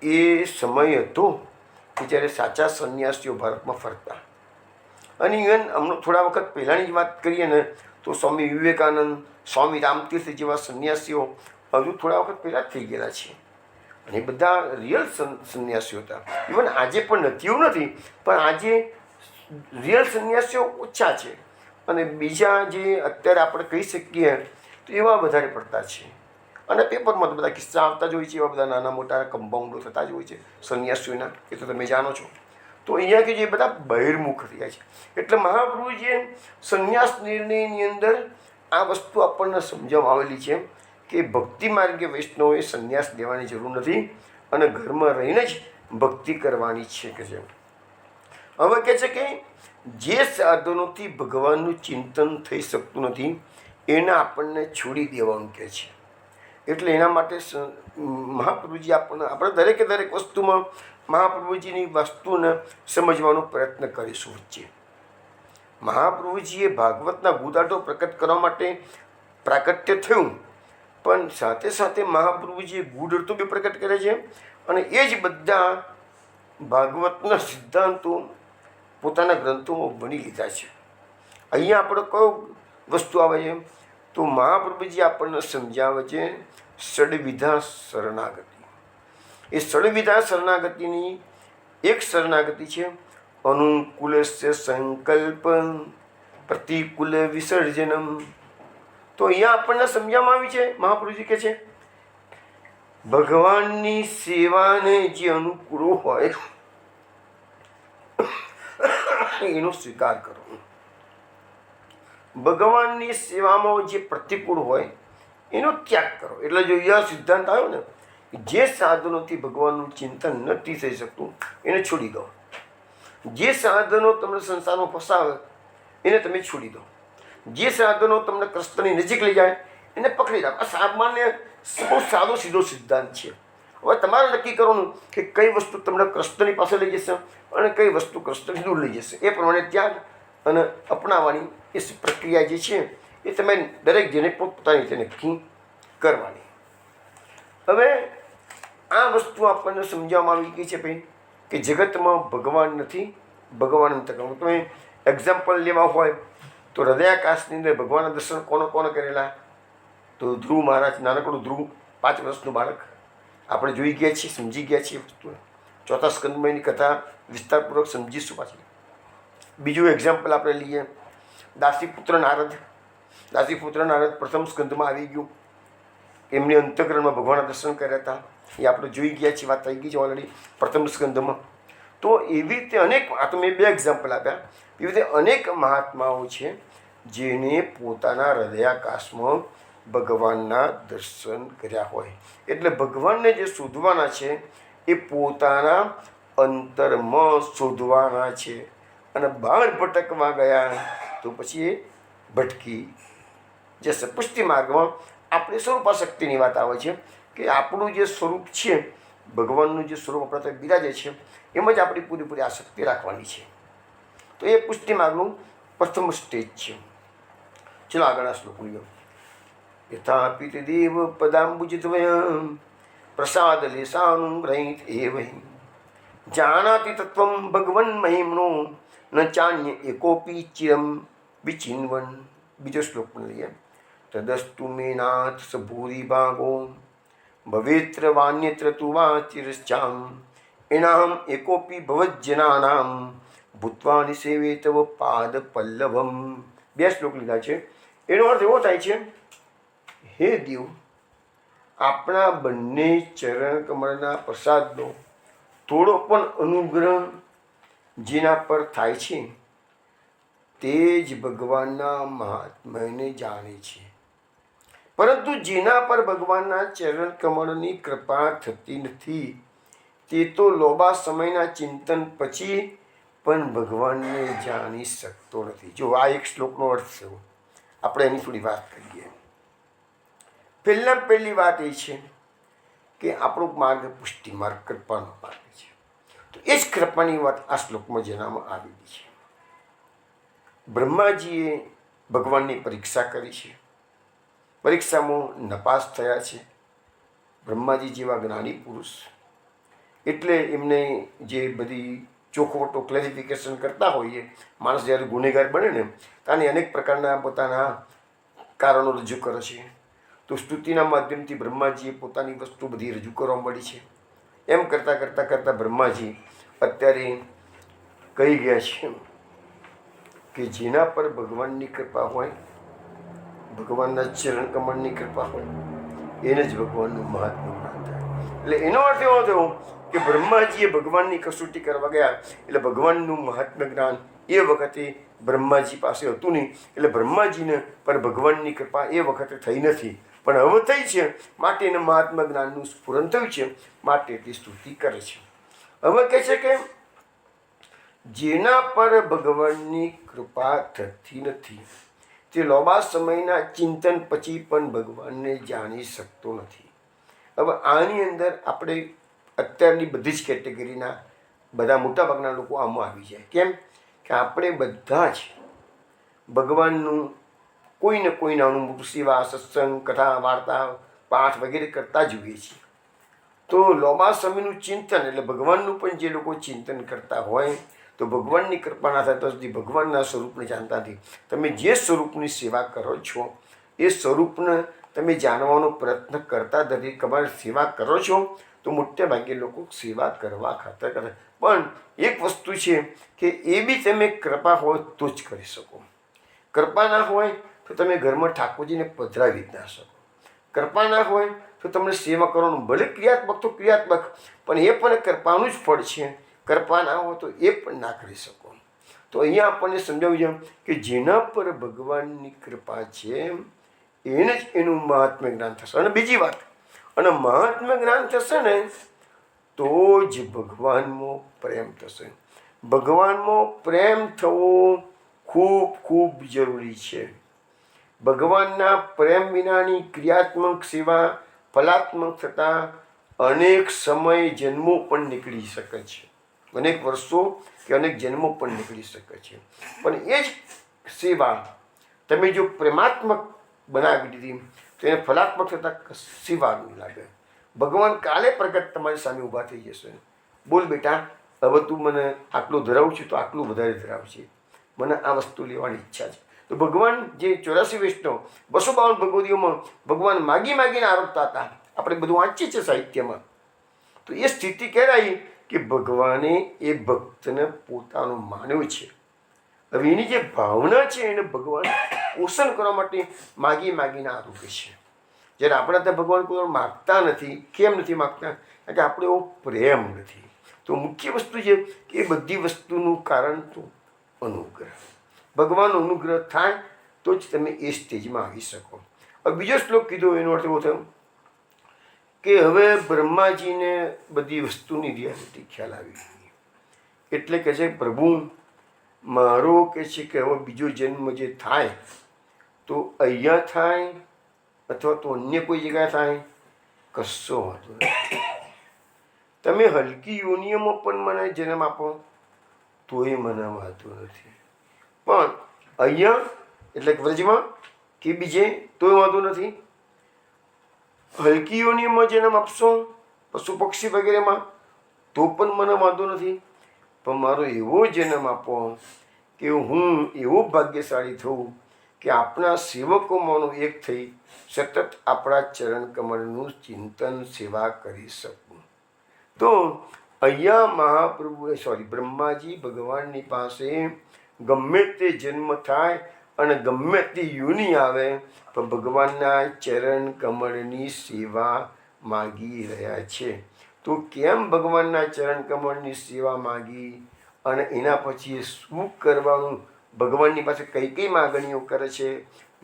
Speaker 1: એ સમય હતો કે જ્યારે સાચા સંન્યાસીઓ ભારતમાં ફરતા. અને ઇવન હમણાં થોડા વખત પહેલાંની જ વાત કરીએ ને તો સ્વામી વિવેકાનંદ, સ્વામી રામતીર્થ જેવા સંન્યાસીઓ હજુ થોડા વખત પહેલાં જ થઈ ગયેલા છે. અને એ બધા રિયલ સંન્યાસીઓ હતા. ઇવન આજે પણ નથી એવું નથી, પણ આજે રિયલ સંન્યાસીઓ ઓછા છે. અને બીજા જે અત્યારે આપણે કહી શકીએ તો એવા વધારે પડતા છે. અને પેપરમાં તો બધા કિસ્સા આવતા જ હોય છે, એવા બધા નાના મોટા કમ્પાઉન્ડો થતા જ હોય છે સંન્યાસીઓના, એ તો તમે જાણો છો. તો અહીંયા કે જે બધા બહિર્મુખ થયા છે. એટલે મહાપ્રભુજીએ સંન્યાસ નિર્ણયની અંદર આ વસ્તુ આપણને સમજાવવામાં આવેલી છે કે ભક્તિ માર્ગે વૈષ્ણવોએ સંન્યાસ લેવાની જરૂર નથી અને ઘરમાં રહીને જ ભક્તિ કરવાની છે. કે છે હવે કહે છે કે જે સાધનોથી ભગવાનનું ચિંતન થઈ શકતું નથી એને આપણને છોડી દેવાનું કહે છે. એટલે એના માટે મહાપ્રભુજી આપણે દરેકે દરેક વસ્તુમાં મહાપ્રભુજીની વસ્તુને સમજવાનો પ્રયત્ન કરીશું વચ્ચે. મહાપ્રભુજીએ ભાગવતના ગુદાટો પ્રકટ કરવા માટે પ્રાકટ્ય થયું, પણ સાથે સાથે મહાપ્રભુજીએ ગૂઢ અર્થો બી પ્રકટ કરે છે. અને એ જ બધા ભાગવતના સિદ્ધાંતો પોતાના ગ્રંથોમાં બની લીધા છે. અહીંયા આપણે કયો વસ્તુ આવે છે તો મહાપ્રભુજી આપણને સમજાવે છે ષડવિધા શરણાગતિ. એ ષડવિધા શરણાગતિની એક શરણાગતિ છે અનુકૂલસ્ય સંકલ્પ પ્રતિકૂલ વિસર્જનમ. તો અહીંયા આપણને સમજાવવામાં આવી છે, મહાપ્રભુજી કહે છે ભગવાનની સેવાને જે અનુકૂળ હોય એનો સ્વીકાર કરો. ભગવાનની સેવામાં જે પ્રતિકૂળ હોય એનો ત્યાગ કરો. એટલે જો આ સિદ્ધાંત આવ્યો ને, જે સાધનોથી ભગવાનનું ચિંતન નથી થઈ શકતું એને છોડી દો. જે સાધનો તમને સંસારમાં ફસાવે એને તમે છોડી દો. જે સાધનો તમને કૃષ્ણની નજીક લઈ જાય એને પકડી રાખો. આ સામાન્ય બહુ સાદો સીધો સિદ્ધાંત છે. હવે તમારે નક્કી કરવાનું કે કઈ વસ્તુ તમને કૃષ્ણની પાસે લઈ જશે અને કઈ વસ્તુ કૃષ્ણથી દૂર લઈ જશે. એ પ્રમાણે ત્યાગ અને અપનાવવાની એ પ્રક્રિયા જે છે એ તમે દરેક જેને પોતપોતાની રીતે નક્કી કરવાની. હવે આ વસ્તુ આપણને સમજાવવામાં આવી ગઈ છે ભાઈ કે જગતમાં ભગવાન નથી, ભગવાન નથી. તમે એક્ઝામ્પલ લેવા હોય તો હૃદયાકાશની અંદર ભગવાનના દર્શન કોને કરેલા? તો ધ્રુવ મહારાજ, નાનકડું ધ્રુવ, 5 વર્ષનું બાળક, આપણે જોઈ ગયા છીએ, સમજી ગયા છીએ વસ્તુ. 4થા સ્કંદમાં એની કથા વિસ્તારપૂર્વક સમજીશું પાછી. બીજું એક્ઝામ્પલ આપણે લઈએ, દાસીપુત્ર નારદ. દાસીપુત્ર નારદ પ્રથમ સ્કંદમાં આવી ગયું. એમને અંતઃકરણમાં ભગવાનના દર્શન કર્યા હતા, એ આપણે જોઈ ગયા છીએ, વાત થઈ ગઈ છે ઓલરેડી પ્રથમ સ્કંદમાં. તો એવી રીતે અનેક, આ તો મેં 2 એક્ઝામ્પલ આપ્યા, એવી રીતે અનેક મહાત્માઓ છે જેને પોતાના હૃદયાકાશમાં ભગવાનના દર્શન કર્યા હોય. એટલે ભગવાનને જે શોધવાના છે એ પોતાના અંતરમાં શોધવાના છે. અને બહાર ભટકવા ગયા તો પછી એ ભટકી જશે. પુષ્ટિ માર્ગમાં આપણી સ્વરૂપાશક્તિની વાત આવે છે કે આપણું જે સ્વરૂપ છે, ભગવાનનું જે સ્વરૂપ આપણા ત્યાં બિરાજે છે, એમ જ આપણી પૂરેપૂરી આસક્તિ રાખવાની છે. તો એ પુષ્ટિ માર્ગનું પ્રથમ સ્ટેજ છે. ચલો આગળના શ્લોક લ્યો. યથાપિત દેવ પદાંબુજિતવયં પ્રસાદ લેશાનુગ્રહિત એવહિ જાનાતિ તત્વં ભગવન મહિમ્નો ન ચાન્ય એકોપી ચિરમ વિચિન્વન. બીજો શ્લોક પણ લઈએ. તદસ્તુ મે નાથ સ ભૂરી ભાગો ભવેત્ર વાન્યત્ર તુ વા ચિરશ્ચામ એનામ એકોપી ભવજ્જનાનામ ભૂત્વા નિસેવે તવ પાદ પલ્લવમ. 2 શ્લોક લીધા છે. એનો અર્થ એવો થાય છે, હે દેવ, આપણા બંને ચરણ કમળના પ્રસાદનો થોડો પણ અનુગ્રહ જેના પર થાય છે તે જ ભગવાનના મહાત્મ્યને જાણે છે. પરંતુ જેના પર ભગવાનના ચરણ કમળની કૃપા થતી નથી તે તો લોબા સમયના ચિંતન પછી પણ ભગવાનને જાણી શકતો નથી. જો આ એક શ્લોકનો અર્થ છે. આપણે એની થોડી વાત કરીએ. પહેલી વાત એ છે કે આપણો માર્ગ પુષ્ટિ માર્ગ, કૃપાનો માર્ગ છે. તો એ જ કૃપાની વાત આ શ્લોકમાં જણાવવામાં આવેલી છે. બ્રહ્માજીએ ભગવાનની પરીક્ષા કરી છે, પરીક્ષામાં નપાસ થયા છે. બ્રહ્માજી જેવા જ્ઞાની પુરુષ, એટલે એમને જે બધી ચોખવટો ક્લેરિફિકેશન કરતા હોઈએ, માણસ જ્યારે ગુનેગાર બને ને ત્યારે અનેક પ્રકારના પોતાના કારણો રજૂ કરે છે. તો સ્તુતિના માધ્યમથી બ્રહ્માજીએ પોતાની વસ્તુ બધી રજૂ કરવા મળી છે. એમ કરતાં બ્રહ્માજી અત્યારે કહી ગયા છે કે જેના પર ભગવાનની કૃપા હોય, ભગવાનના ચરણ કમળની કૃપા હોય, એને જ ભગવાનનું મહાત્મ્ય જ્ઞાન થાય. એટલે એનો અર્થ એવો થયો કે બ્રહ્માજીએ ભગવાનની કસોટી કરવા ગયા એટલે ભગવાનનું મહાત્મ્ય જ્ઞાન એ વખતે બ્રહ્માજી પાસે હતું નહીં. એટલે બ્રહ્માજીને પર ભગવાનની કૃપા એ વખતે થઈ નથી, પણ હવે થઈ છે. માટે એને મહાત્મા જ્ઞાનનું સ્ફુરણ થયું છે, માટે તે સ્તુતિ કરે છે. હવે કહે છે કે જેના પર ભગવાનની કૃપા થતી નથી તે લાંબા સમયના ચિંતન પછી પણ ભગવાનને જાણી શકતો નથી. હવે આની અંદર આપણે અત્યારની બધી જ કેટેગરીના બધા મોટાભાગના લોકો આમાં આવી જાય. કેમ કે આપણે બધા જ ભગવાનનું કોઈ ને કોઈ નાનું મોટું સેવા, સત્સંગ, કથા, વાર્તા, પાઠ વગેરે કરતા જોઈએ છીએ. તો લાંબા સમયનું ચિંતન એટલે ભગવાનનું પણ જે લોકો ચિંતન કરતા હોય તો ભગવાનની કૃપા ના થાય તો સુધી ભગવાનના સ્વરૂપને જાણતા નથી. તમે જે સ્વરૂપની સેવા કરો છો એ સ્વરૂપને તમે જાણવાનો પ્રયત્ન કરતા નથી, તમારી સેવા કરો છો તો મોટે ભાગે લોકો સેવા કરવા ખાતર કરે. પણ એક વસ્તુ છે કે એ બી તમે કૃપા હોય તો જ કરી શકો. કૃપા ના હોય તો તમે ઘરમાં ઠાકોરજીને પધરાવી જ ના શકો. કૃપા ના હોય તો તમને સેવા કરવાનું, ભલે ક્રિયાત્મક તો ક્રિયાત્મક, પણ એ પણ કૃપાનું જ ફળ છે. કૃપા ના હોય તો એ પણ ના કરી શકો. તો અહીંયા આપણને સમજાવ્યું છે કે જેના પર ભગવાનની કૃપા છે એને જ એનું મહાત્મ્ય જ્ઞાન થશે. અને બીજી વાત, અને મહાત્મ્ય જ્ઞાન થશે ને તો જ ભગવાનમાં પ્રેમ થશે. ભગવાનમાં પ્રેમ થવો ખૂબ ખૂબ જરૂરી છે. ભગવાનના પ્રેમ વિનાની ક્રિયાત્મક સેવા ફલાત્મક થતાં અનેક સમય જન્મો પણ નીકળી શકે છે, અનેક વર્ષો કે અનેક જન્મો પણ નીકળી શકે છે. પણ એ જ સેવા તમે જો પ્રેમાત્મક બનાવી દીધી તો એને ફલાત્મક થતાં કશી વાર નહીં લાગે. ભગવાન કાલે પ્રગટ તમારી સામે ઊભા થઈ જશે. બોલ બેટા, હવે તું મને આટલું ધરાવું છું તો આટલું વધારે ધરાવશે, મને આ વસ્તુ લેવાની ઈચ્છા છે. તો ભગવાન જે 84 વૈષ્ણવ 252 ભગવદીઓમાં ભગવાન માગીને આરોપતા હતા, આપણે બધું વાંચીએ છીએ સાહિત્યમાં. તો એ સ્થિતિ કહેવાય કે ભગવાને એ ભક્તને પોતાનું માન્યું છે. હવે એની જે ભાવના છે એને ભગવાન પોષણ કરવા માટે માગીને આરોપે છે. જ્યારે આપણે ત્યાં ભગવાન કોઈ માગતા નથી. કેમ નથી માગતા? કારણ કે આપણે એવો પ્રેમ નથી. તો મુખ્ય વસ્તુ છે કે એ બધી વસ્તુનું કારણ તો અનુગ્રહ. ભગવાનનો અનુગ્રહ થાય તો જ તમે એ સ્ટેજમાં આવી શકો. હવે બીજો શ્લોક કીધો એનો અર્થ એવો થયો કે હવે બ્રહ્માજીને બધી વસ્તુની રિયાલિટી ખ્યાલ આવી ગઈ. એટલે કે છે પ્રભુ મારો કે છે કે હવે બીજો જન્મ જે થાય તો અહીંયા થાય અથવા તો અન્ય કોઈ જગ્યાએ થાય, કશો વાંધો નથી. તમે હલકી યોનિઓમાં પણ મને જન્મ આપો તોય મને વાંધો નથી, પણ અહીંયા એટલે કે વ્રજમાં કે બીજે તોય વાંધો નથી. હલકી યોનિઓમાં જન્મ આપશો પશુ પક્ષી વગેરેમાં તો પણ મને વાંધો નથી, પણ મારો એવો જન્મ આપો કે હું એવો ભાગ્યશાળી થઉં કે આપણા સેવકોમાંનો એક થઈ સતત આપણા ચરણ કમળનું ચિંતન સેવા કરી શકું. તો અહીંયા બ્રહ્માજી ભગવાનની પાસે ગમે તે જન્મ થાય અને ગમે તે યોનિ આવે તો ભગવાનના ચરણ કમળની સેવા માગી રહ્યા છે. તો કેમ ભગવાનના ચરણ કમળની સેવા માગી અને એના પછી શું કરવાનું, ભગવાનની પાસે કઈ કઈ માગણીઓ કરે છે,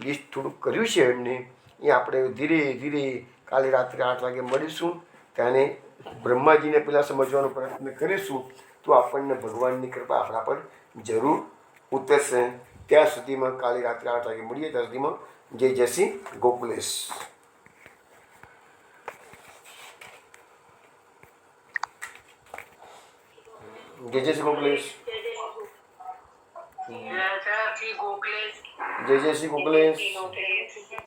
Speaker 1: લિસ્ટ થોડુંક કર્યું છે એમને. એ આપણે ધીરે ધીરે કાલે રાત્રે 8 વાગે મળીશું. ત્યારે બ્રહ્માજીને પહેલાં સમજવાનો પ્રયત્ન કરીશું તો આપણને ભગવાનની કૃપા આપણા પર જરૂર ઉતરશે. ત્યાં સુધીમાં કાલે રાત્રે 8 વાગે મળીએ. ત્યાં સુધીમાં જય શ્રી ગોકુલેશ. જય શ્રી ગોકુલેશ. જય શ્રી ગોકુલેશ.